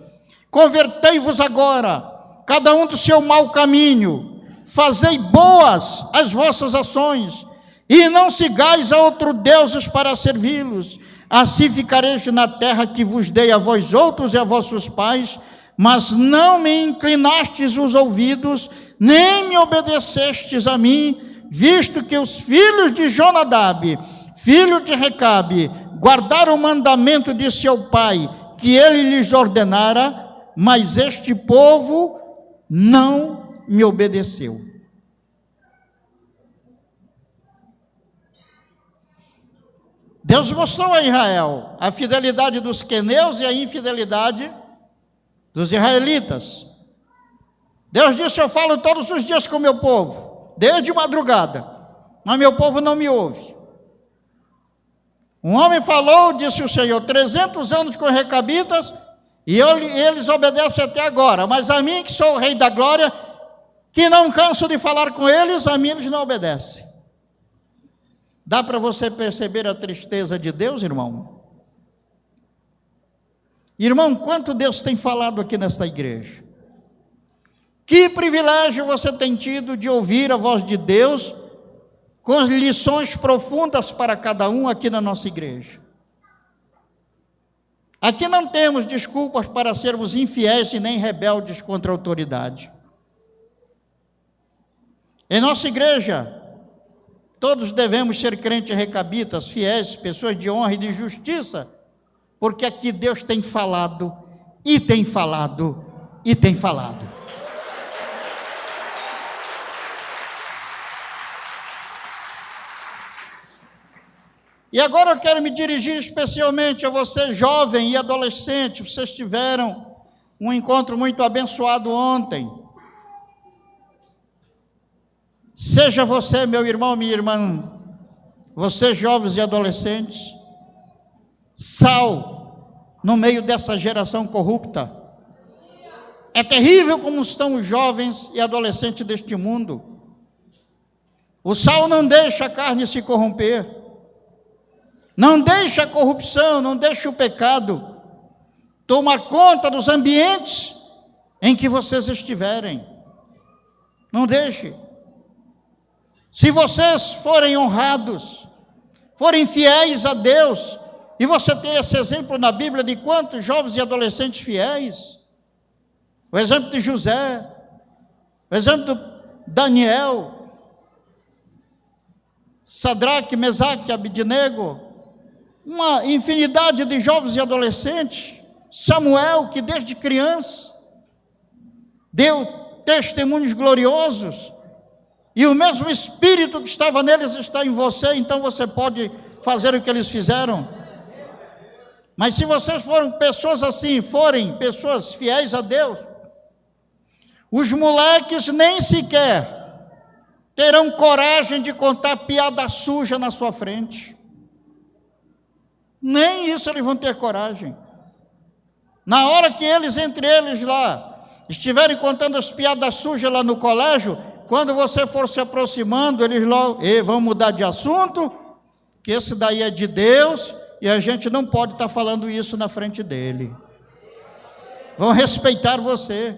convertei-vos agora, cada um do seu mau caminho, fazei boas as vossas ações, e não sigais a outros deuses para servi-los. Assim ficareis na terra que vos dei a vós outros e a vossos pais, mas não me inclinastes os ouvidos, nem me obedecestes a mim, visto que os filhos de Jonadab, filho de Recabe, guardaram o mandamento de seu pai, que ele lhes ordenara, mas este povo não me obedeceu. Deus mostrou a Israel a fidelidade dos queneus e a infidelidade dos israelitas. Deus disse: eu falo todos os dias com o meu povo, desde madrugada, mas meu povo não me ouve. Um homem falou, disse o Senhor, 300 anos com os recabitas, e eles obedecem até agora, mas a mim, que sou o rei da glória, que não canso de falar com eles, a mim eles não obedecem. Dá para você perceber a tristeza de Deus, irmão? Irmão, quanto Deus tem falado aqui nesta igreja? Que privilégio você tem tido de ouvir a voz de Deus com lições profundas para cada um aqui na nossa igreja. Aqui não temos desculpas para sermos infiéis e nem rebeldes contra a autoridade. Em nossa igreja, todos devemos ser crentes recabitas, fiéis, pessoas de honra e de justiça, porque aqui Deus tem falado, e tem falado, e tem falado. E agora eu quero me dirigir especialmente a você, jovem e adolescente. Vocês tiveram um encontro muito abençoado ontem. Seja você, meu irmão, minha irmã, vocês jovens e adolescentes, sal no meio dessa geração corrupta. É terrível como estão os jovens e adolescentes deste mundo. O sal não deixa a carne se corromper. Não deixa a corrupção, não deixa o pecado tomar conta dos ambientes em que vocês estiverem. Não deixe. Se vocês forem honrados, forem fiéis a Deus, e você tem esse exemplo na Bíblia de quantos jovens e adolescentes fiéis, o exemplo de José, o exemplo de Daniel, Sadraque, Mesaque, Abednego, uma infinidade de jovens e adolescentes, Samuel, que desde criança deu testemunhos gloriosos, e o mesmo Espírito que estava neles está em você, então você pode fazer o que eles fizeram. Mas se vocês forem pessoas assim, forem pessoas fiéis a Deus, os moleques nem sequer terão coragem de contar piada suja na sua frente. Nem isso eles vão ter coragem. Na hora que eles, entre eles lá, estiverem contando as piadas sujas lá no colégio, quando você for se aproximando, eles logo, vamos mudar de assunto, que esse daí é de Deus, e a gente não pode estar falando isso na frente dele. Vão respeitar você,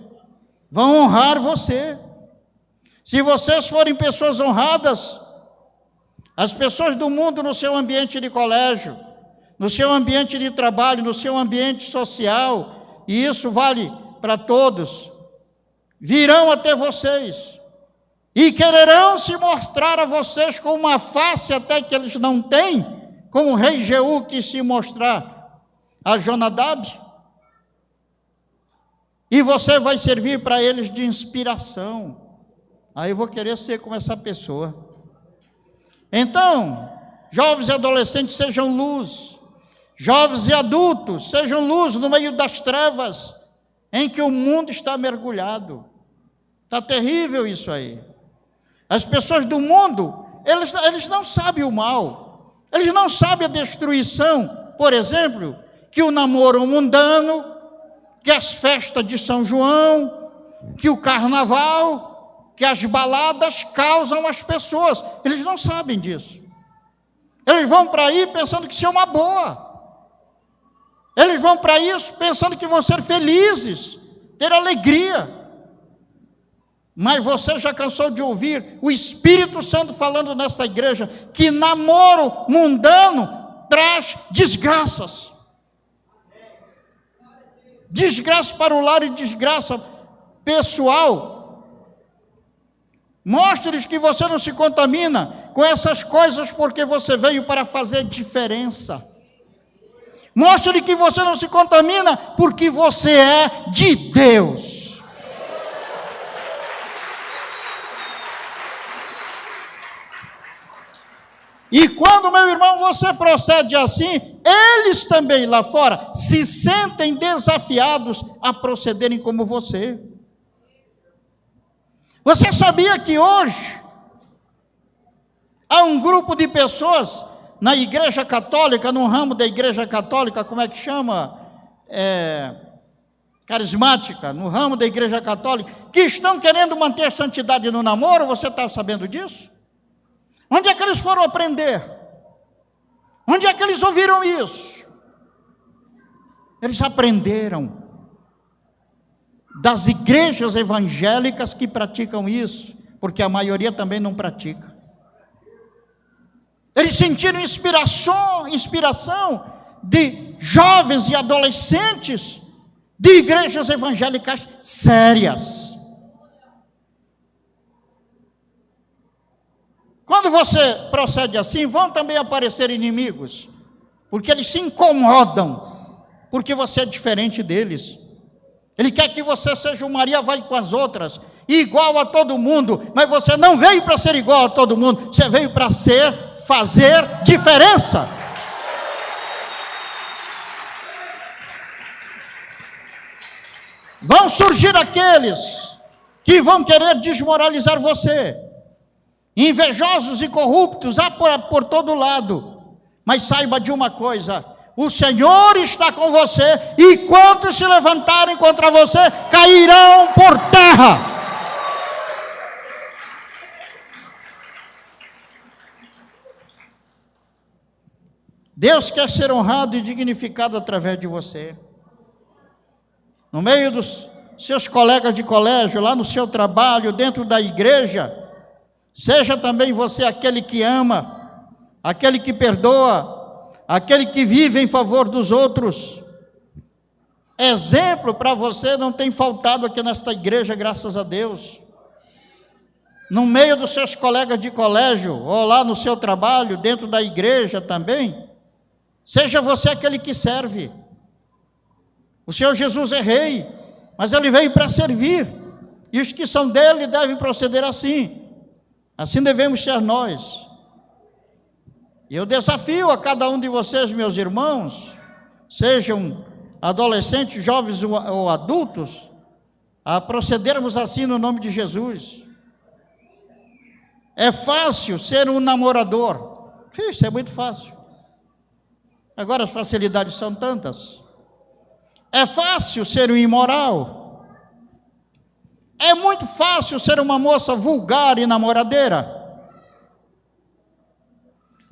vão honrar você. Se vocês forem pessoas honradas, as pessoas do mundo no seu ambiente de colégio, no seu ambiente de trabalho, no seu ambiente social, e isso vale para todos, virão até vocês e quererão se mostrar a vocês com uma face até que eles não têm, como o rei Jeú quis se mostrar a Jonadab, e você vai servir para eles de inspiração. Aí eu vou querer ser como essa pessoa. Então, jovens e adolescentes, sejam luz. Jovens e adultos, sejam luz no meio das trevas em que o mundo está mergulhado. Está terrível isso aí. As pessoas do mundo, eles não sabem o mal, eles não sabem a destruição, por exemplo, que o namoro mundano, que as festas de São João, que o carnaval, que as baladas causam às pessoas. Eles não sabem disso. Eles vão para aí pensando que isso é uma boa. Eles vão para isso pensando que vão ser felizes, ter alegria. Mas você já cansou de ouvir o Espírito Santo falando nesta igreja que namoro mundano traz desgraças. Desgraça para o lar e desgraça pessoal. Mostre-lhes que você não se contamina com essas coisas porque você veio para fazer diferença. Mostre-lhe que você não se contamina porque você é de Deus. E quando, meu irmão, você procede assim, eles também lá fora se sentem desafiados a procederem como você. Você sabia que hoje há um grupo de pessoas na igreja católica, no ramo da igreja católica, como é que chama? Carismática, no ramo da igreja católica, que estão querendo manter a santidade no namoro. Você está sabendo disso? Onde é que eles foram aprender? Onde é que eles ouviram isso? Eles aprenderam das igrejas evangélicas que praticam isso, porque a maioria também não pratica. Eles sentiram inspiração de jovens e adolescentes de igrejas evangélicas sérias. Quando você procede assim, vão também aparecer inimigos, porque eles se incomodam, porque você é diferente deles. Ele quer que você seja um Maria vai com as outras, igual a todo mundo, mas você não veio para ser igual a todo mundo, você veio para fazer diferença. Vão surgir aqueles que vão querer desmoralizar você, invejosos e corruptos, há por todo lado, mas saiba de uma coisa: o Senhor está com você, e quantos se levantarem contra você, cairão por terra. Deus quer ser honrado e dignificado através de você. No meio dos seus colegas de colégio, lá no seu trabalho, dentro da igreja, seja também você aquele que ama, aquele que perdoa, aquele que vive em favor dos outros. Exemplo para você não tem faltado aqui nesta igreja, graças a Deus. No meio dos seus colegas de colégio, ou lá no seu trabalho, dentro da igreja também, seja você aquele que serve. O Senhor Jesus é rei, mas Ele veio para servir, e os que são dele devem proceder assim. Assim devemos ser nós. E eu desafio a cada um de vocês, meus irmãos, sejam adolescentes, jovens ou adultos, a procedermos assim no nome de Jesus. É fácil ser um namorador. Isso é muito fácil. Agora as facilidades são tantas. É fácil ser um imoral. É muito fácil ser uma moça vulgar e namoradeira.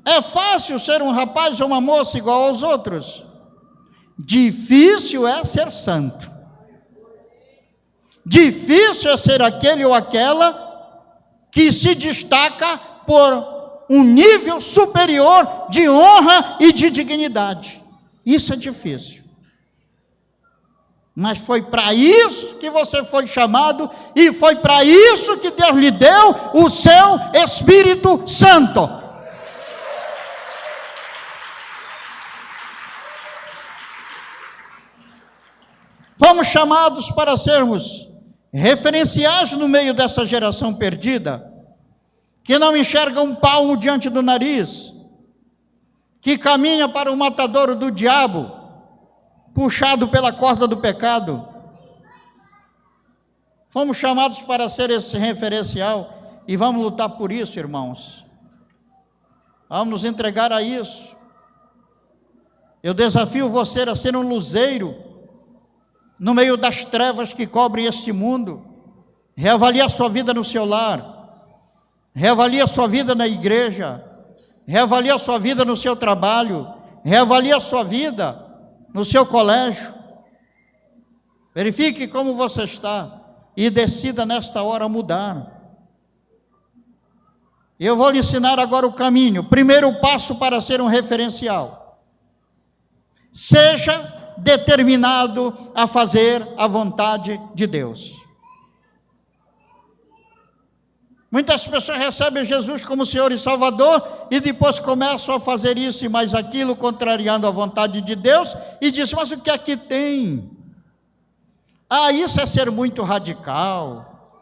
É fácil ser um rapaz ou uma moça igual aos outros. Difícil é ser santo. Difícil é ser aquele ou aquela que se destaca por um nível superior de honra e de dignidade. Isso é difícil. Mas foi para isso que você foi chamado, e foi para isso que Deus lhe deu o seu Espírito Santo. Fomos chamados para sermos referenciais no meio dessa geração perdida, que não enxerga um palmo diante do nariz, que caminha para o matadouro do diabo, puxado pela corda do pecado. Fomos chamados para ser esse referencial, e vamos lutar por isso, irmãos. Vamos nos entregar a isso. Eu desafio você a ser um luzeiro no meio das trevas que cobrem este mundo. Reavalie a sua vida no seu lar, reavalie a sua vida na igreja, reavalie a sua vida no seu trabalho, reavalie a sua vida no seu colégio. Verifique como você está e decida nesta hora mudar. Eu vou lhe ensinar agora o caminho. Primeiro passo para ser um referencial: seja determinado a fazer a vontade de Deus. Muitas pessoas recebem Jesus como Senhor e Salvador e depois começam a fazer isso e mais aquilo, contrariando a vontade de Deus, e dizem: mas o que é que tem? Isso é ser muito radical.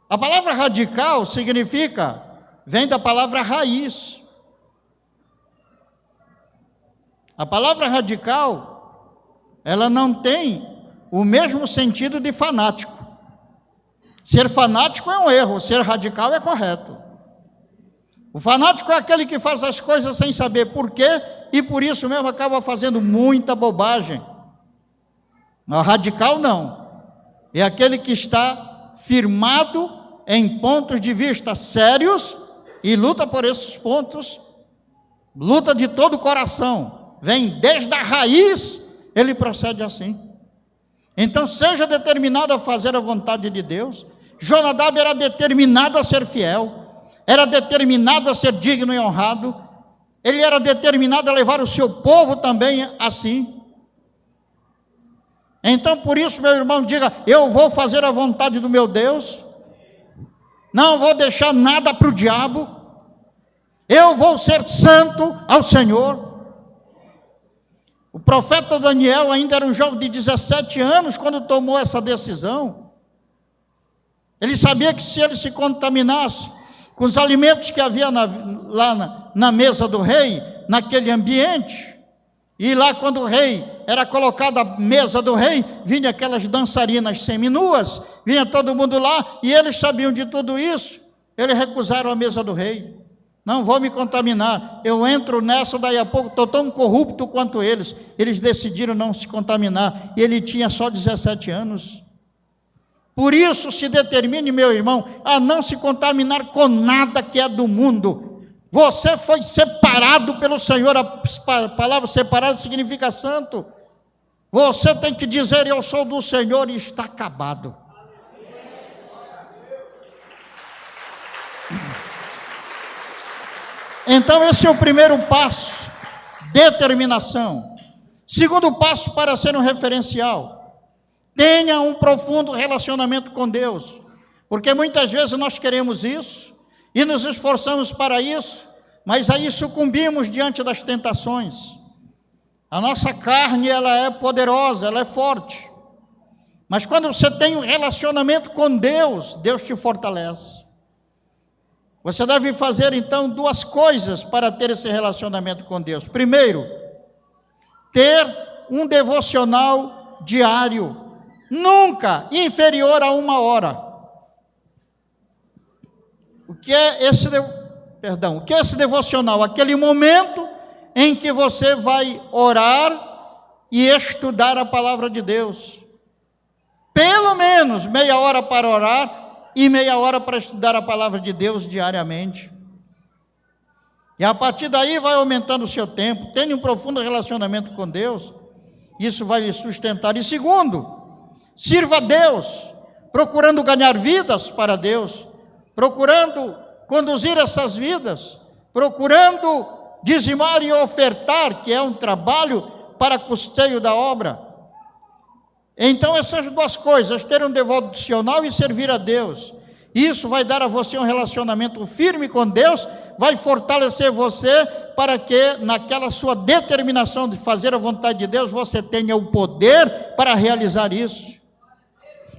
A palavra radical vem da palavra raiz. A palavra radical, ela não tem o mesmo sentido de fanático. Ser fanático é um erro, ser radical é correto. O fanático é aquele que faz as coisas sem saber porquê, e por isso mesmo acaba fazendo muita bobagem. O radical não. É aquele que está firmado em pontos de vista sérios e luta por esses pontos, luta de todo o coração. Vem desde a raiz, ele procede assim. Então seja determinado a fazer a vontade de Deus. Jonadab era determinado a ser fiel, era determinado a ser digno e honrado, ele era determinado a levar o seu povo também assim. Então por isso, meu irmão, diga: eu vou fazer a vontade do meu Deus, não vou deixar nada para o diabo, eu vou ser santo ao Senhor. O profeta Daniel ainda era um jovem de 17 anos quando tomou essa decisão. Ele sabia que se ele se contaminasse com os alimentos que havia lá na mesa do rei, naquele ambiente, e lá quando o rei era colocado à mesa do rei, vinha aquelas dançarinas seminuas, vinha todo mundo lá, e eles sabiam de tudo isso, eles recusaram a mesa do rei. Não vou me contaminar, eu entro nessa, daí a pouco estou tão corrupto quanto eles. Eles decidiram não se contaminar, e ele tinha só 17 anos. Por isso se determine, meu irmão, a não se contaminar com nada que é do mundo. Você foi separado pelo Senhor, a palavra separado significa santo. Você tem que dizer: eu sou do Senhor, e está acabado. Então esse é o primeiro passo, determinação. Segundo passo para ser um referencial: tenha um profundo relacionamento com Deus, porque muitas vezes nós queremos isso, e nos esforçamos para isso, mas aí sucumbimos diante das tentações. A nossa carne, ela é poderosa, ela é forte, mas quando você tem um relacionamento com Deus, Deus te fortalece. Você deve fazer então duas coisas para ter esse relacionamento com Deus. Primeiro, ter um devocional diário, nunca inferior a 1 hora. O que é esse devocional? Aquele momento em que você vai orar e estudar a palavra de Deus. Pelo menos meia hora para orar e meia hora para estudar a palavra de Deus diariamente. E a partir daí vai aumentando o seu tempo. Tenha um profundo relacionamento com Deus, isso vai lhe sustentar. E segundo, sirva a Deus, procurando ganhar vidas para Deus, procurando conduzir essas vidas, procurando dizimar e ofertar, que é um trabalho para custeio da obra. Então essas duas coisas, ter um devocional e servir a Deus, isso vai dar a você um relacionamento firme com Deus, vai fortalecer você para que naquela sua determinação de fazer a vontade de Deus, você tenha o poder para realizar isso.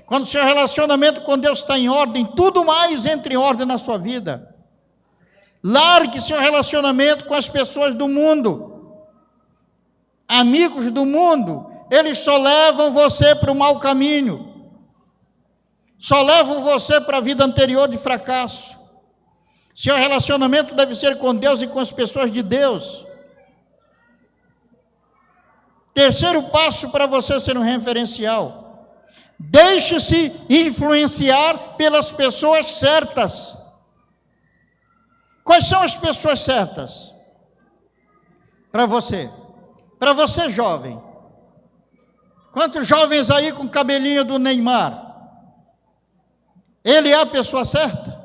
Quando seu relacionamento com Deus está em ordem, tudo mais entra em ordem na sua vida. Largue seu relacionamento com as pessoas do mundo, amigos do mundo. Eles só levam você para o mau caminho, só levam você para a vida anterior de fracasso. Seu relacionamento deve ser com Deus e com as pessoas de Deus. Terceiro passo para você ser um referencial: deixe-se influenciar pelas pessoas certas. Quais são as pessoas certas para você? Para você, jovem. Quantos jovens aí com cabelinho do Neymar? Ele é a pessoa certa?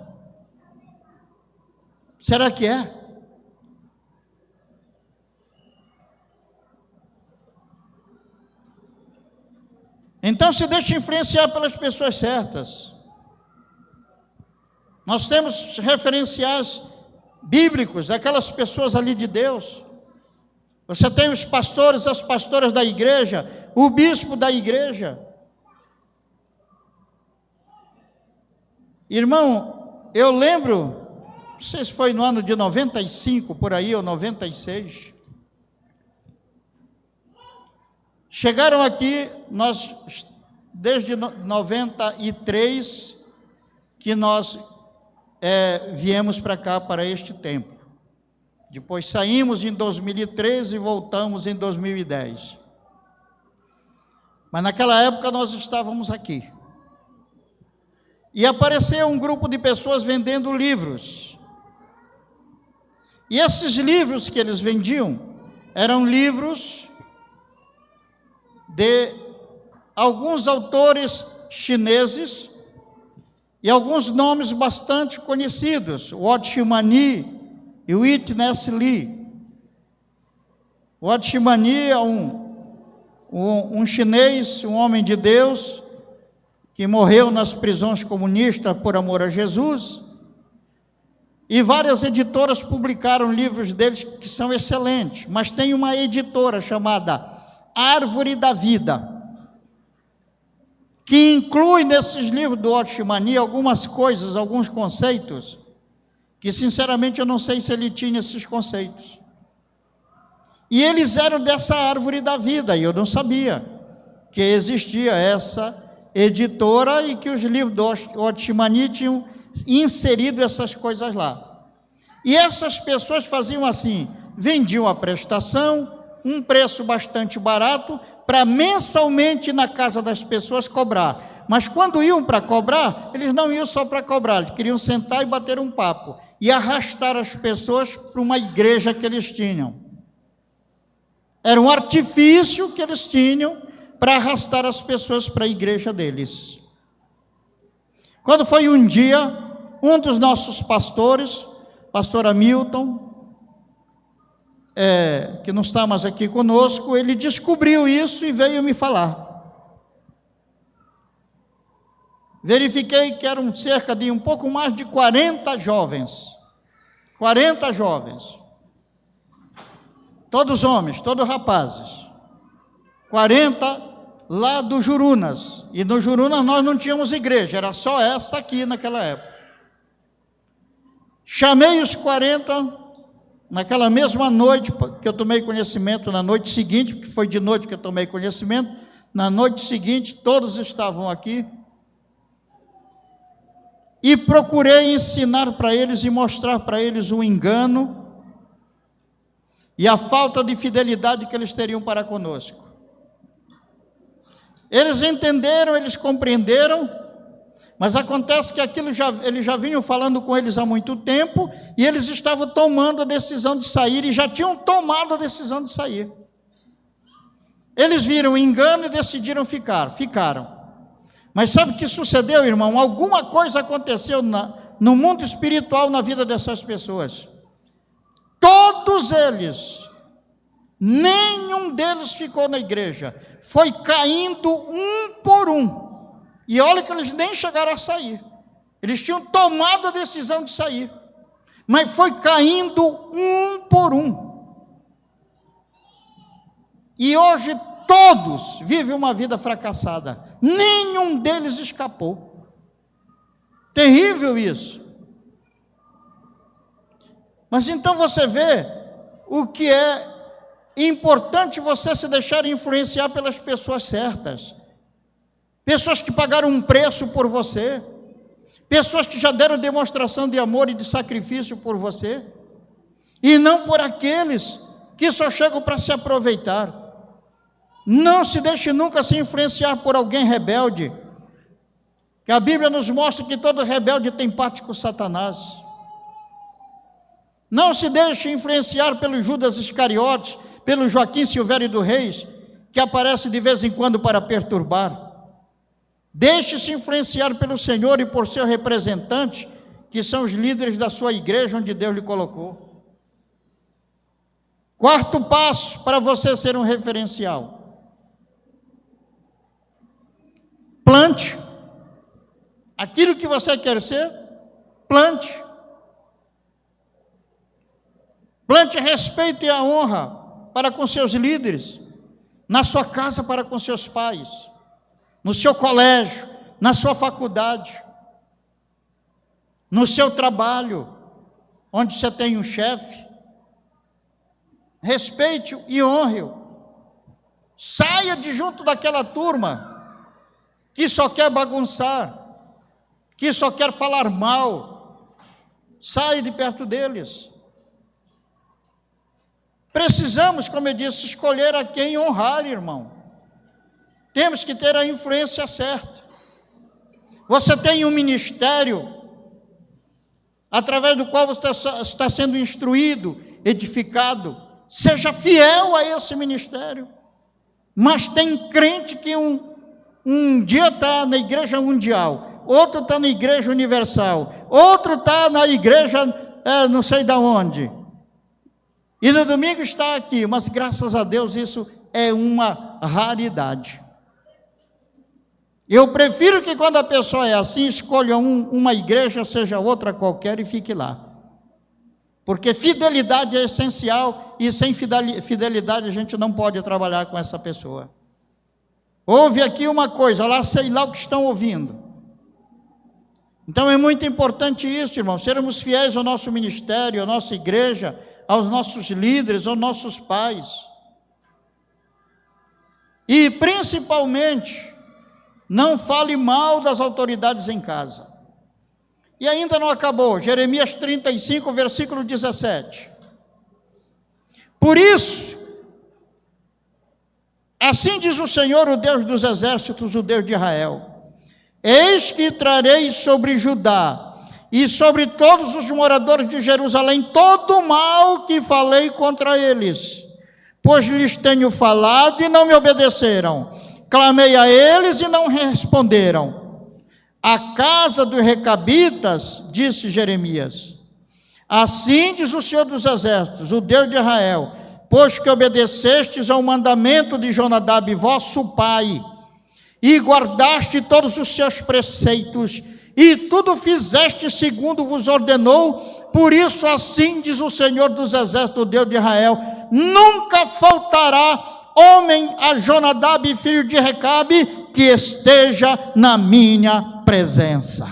Será que é? Então se deixe influenciar pelas pessoas certas. Nós temos referenciais bíblicos, aquelas pessoas ali de Deus. Você tem os pastores, as pastoras da igreja, o bispo da igreja. Irmão, eu lembro, não sei se foi no ano de 95, por aí, ou 96. Chegaram aqui, nós, desde 93, que nós viemos para cá, para este templo. Depois saímos em 2013 e voltamos em 2010. Mas naquela época nós estávamos aqui. E apareceu um grupo de pessoas vendendo livros. E esses livros que eles vendiam eram livros de alguns autores chineses e alguns nomes bastante conhecidos, Watchmani e Witness Lee. Watchmani é um chinês, um homem de Deus, que morreu nas prisões comunistas por amor a Jesus, e várias editoras publicaram livros deles que são excelentes, mas tem uma editora chamada Árvore da Vida, que inclui nesses livros do Watchmani algumas coisas, alguns conceitos, que sinceramente eu não sei se ele tinha esses conceitos. E eles eram dessa Árvore da Vida, e eu não sabia que existia essa editora e que os livros do Watchmani tinham inserido essas coisas lá. E essas pessoas faziam assim, vendiam a prestação, um preço bastante barato, para mensalmente na casa das pessoas cobrar. Mas quando iam para cobrar, eles não iam só para cobrar, eles queriam sentar e bater um papo, e arrastar as pessoas para uma igreja que eles tinham. Era um artifício que eles tinham para arrastar as pessoas para a igreja deles. Quando foi um dia, um dos nossos pastores, pastor Hamilton, que não está mais aqui conosco, ele descobriu isso e veio me falar. Verifiquei que eram cerca de um pouco mais de 40 jovens. 40 jovens. Todos homens, todos rapazes. 40 lá do Jurunas. E no Jurunas nós não tínhamos igreja, era só essa aqui naquela época. Chamei os 40 naquela mesma noite que eu tomei conhecimento, na noite seguinte, porque foi de noite que eu tomei conhecimento, na noite seguinte todos estavam aqui, e procurei ensinar para eles e mostrar para eles o engano e a falta de fidelidade que eles teriam para conosco. Eles entenderam, eles compreenderam, mas acontece que aquilo eles já vinham falando com eles há muito tempo, e eles estavam tomando a decisão de sair, e já tinham tomado a decisão de sair. Eles viram o engano e decidiram ficaram. Mas sabe o que sucedeu, irmão? Alguma coisa aconteceu no mundo espiritual, na vida dessas pessoas. Todos eles, nenhum deles ficou na igreja, foi caindo um por um. E olha que eles nem chegaram a sair. Eles tinham tomado a decisão de sair, mas foi caindo um por um. E hoje todos vivem uma vida fracassada. Nenhum deles escapou. Terrível isso. Mas então você vê o que é importante você se deixar influenciar pelas pessoas certas. Pessoas que pagaram um preço por você, pessoas que já deram demonstração de amor e de sacrifício por você, e não por aqueles que só chegam para se aproveitar. Não se deixe nunca se influenciar por alguém rebelde, que a Bíblia nos mostra que todo rebelde tem parte com Satanás. Não se deixe influenciar pelo Judas Iscariotes, pelo Joaquim Silvério do Reis, que aparece de vez em quando para perturbar. Deixe-se influenciar pelo Senhor e por seu representante, que são os líderes da sua igreja, onde Deus lhe colocou. Quarto passo para você ser um referencial: plante. Aquilo que você quer ser, plante. Plante respeito e a honra para com seus líderes, na sua casa para com seus pais, no seu colégio, na sua faculdade, no seu trabalho, onde você tem um chefe. Respeite-o e honre-o. Saia de junto daquela turma que só quer bagunçar, que só quer falar mal. Saia de perto deles. Precisamos, como eu disse, escolher a quem honrar, irmão. Temos que ter a influência certa. Você tem um ministério através do qual você está sendo instruído, edificado. Seja fiel a esse ministério. Mas tem crente que Um dia está na igreja mundial, outro está na igreja universal, outro está na igreja não sei de onde. E no domingo está aqui, mas graças a Deus isso é uma raridade. Eu prefiro que quando a pessoa é assim, escolha uma igreja, seja outra qualquer, e fique lá. Porque fidelidade é essencial, e sem fidelidade a gente não pode trabalhar com essa pessoa. Ouve aqui uma coisa, lá sei lá o que estão ouvindo. Então é muito importante isso, irmão, sermos fiéis ao nosso ministério, à nossa igreja, aos nossos líderes, aos nossos pais. E principalmente, não fale mal das autoridades em casa. E ainda não acabou, Jeremias 35, versículo 17. Por isso, assim diz o Senhor, o Deus dos exércitos, o Deus de Israel: eis que trarei sobre Judá e sobre todos os moradores de Jerusalém todo o mal que falei contra eles, pois lhes tenho falado e não me obedeceram, clamei a eles e não responderam. A casa dos recabitas, disse Jeremias, assim diz o Senhor dos exércitos, o Deus de Israel, pois que obedecestes ao mandamento de Jonadab, vosso pai, e guardaste todos os seus preceitos, e tudo fizeste segundo vos ordenou, por isso assim diz o Senhor dos exércitos, o Deus de Israel, nunca faltará homem a Jonadab, filho de Recabe, que esteja na minha presença.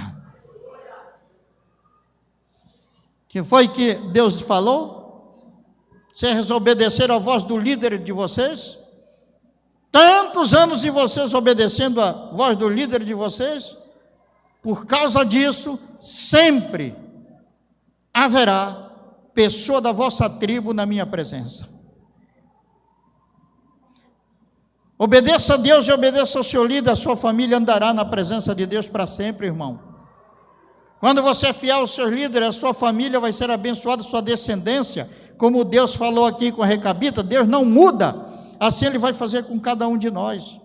Que foi que Deus falou? Vocês obedeceram a voz do líder de vocês? Tantos anos e vocês obedecendo a voz do líder de vocês? Por causa disso, sempre haverá pessoa da vossa tribo na minha presença. Obedeça a Deus e obedeça ao seu líder, a sua família andará na presença de Deus para sempre, irmão. Quando você é fiel ao seu líder, a sua família vai ser abençoada, a sua descendência, como Deus falou aqui com a Recabita, Deus não muda, assim Ele vai fazer com cada um de nós.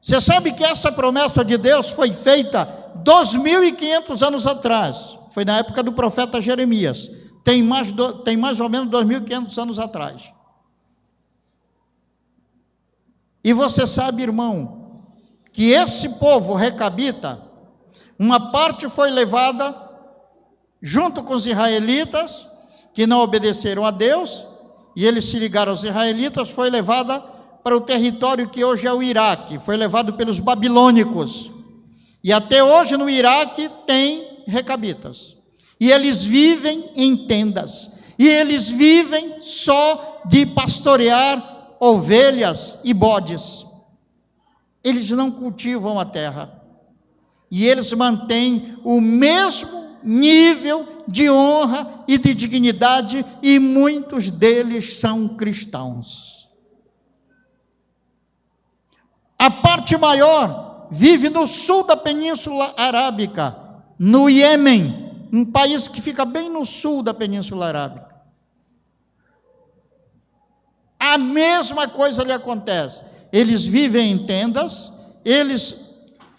Você sabe que essa promessa de Deus foi feita 2.500 anos atrás, foi na época do profeta Jeremias, tem mais ou menos 2.500 anos atrás. E você sabe, irmão, que esse povo recabita, uma parte foi levada junto com os israelitas, que não obedeceram a Deus, e eles se ligaram aos israelitas, foi levada para o território que hoje é o Iraque, foi levado pelos babilônicos. E até hoje no Iraque tem recabitas. E eles vivem em tendas. E eles vivem só de pastorear ovelhas e bodes. Eles não cultivam a terra. E eles mantêm o mesmo nível de honra e de dignidade, e muitos deles são cristãos. A parte maior vive no sul da Península Arábica, no Iêmen, um país que fica bem no sul da Península Arábica. A mesma coisa lhe acontece. Eles vivem em tendas, eles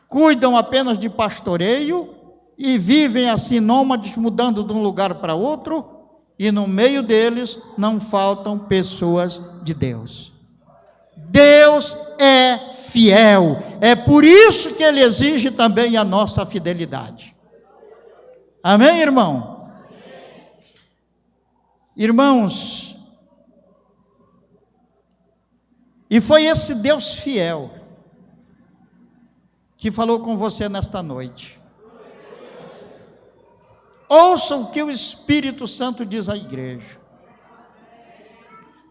cuidam apenas de pastoreio e vivem assim nômades, mudando de um lugar para outro, e no meio deles não faltam pessoas de Deus. Deus é fiel, é por isso que Ele exige também a nossa fidelidade. Amém, irmão? Irmãos, e foi esse Deus fiel que falou com você nesta noite. Ouça o que o Espírito Santo diz à igreja.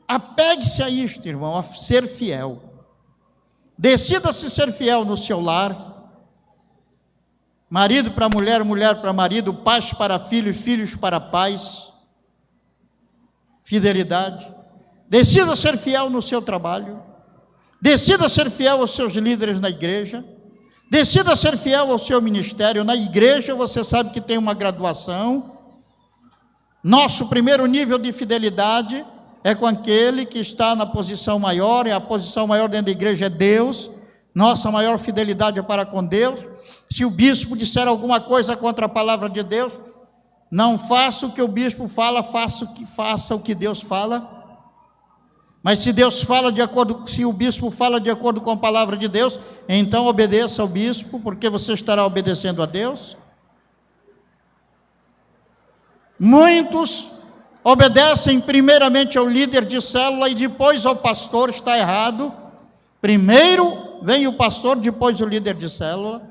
Apegue-se a isto, irmão, a ser fiel. Decida-se ser fiel no seu lar. Marido para mulher, mulher para marido, pais para filhos, filhos para pais. Fidelidade. Decida ser fiel no seu trabalho. Decida ser fiel aos seus líderes na igreja. Decida ser fiel ao seu ministério. Na igreja você sabe que tem uma graduação. Nosso primeiro nível de fidelidade é com aquele que está na posição maior, e a posição maior dentro da igreja é Deus. Nossa maior fidelidade é para com Deus. Se o bispo disser alguma coisa contra a palavra de Deus, não faça o que o bispo fala, faça o que Deus fala. Mas se Deus fala se o bispo fala de acordo com a palavra de Deus, então obedeça ao bispo, porque você estará obedecendo a Deus. Muitos obedecem primeiramente ao líder de célula e depois ao pastor, está errado. Primeiro vem o pastor, depois o líder de célula.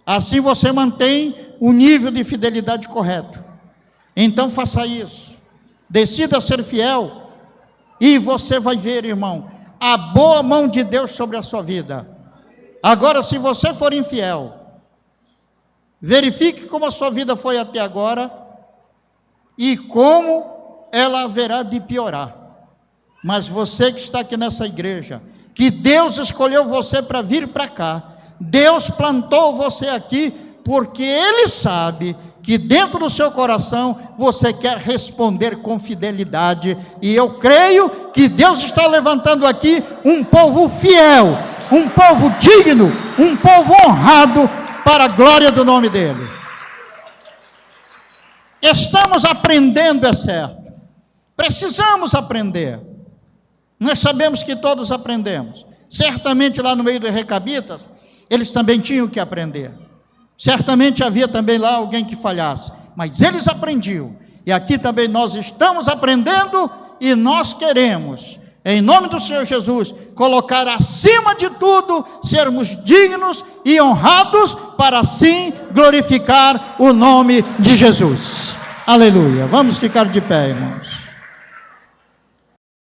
Assim você mantém o nível de fidelidade correto. Então faça isso. Decida ser fiel. E você vai ver, irmão, a boa mão de Deus sobre a sua vida. Agora, se você for infiel, verifique como a sua vida foi até agora e como ela haverá de piorar. Mas você que está aqui nessa igreja, que Deus escolheu você para vir para cá, Deus plantou você aqui, porque Ele sabe que dentro do seu coração você quer responder com fidelidade, e eu creio que Deus está levantando aqui um povo fiel, um povo digno, um povo honrado, para a glória do nome dEle. Estamos aprendendo, é certo, precisamos aprender, nós sabemos que todos aprendemos, certamente lá no meio dos recabitas, eles também tinham que aprender. Certamente havia também lá alguém que falhasse, mas eles aprendiam, e aqui também nós estamos aprendendo, e nós queremos, em nome do Senhor Jesus, colocar acima de tudo, sermos dignos e honrados, para assim glorificar o nome de Jesus. Aleluia. Vamos ficar de pé, irmãos.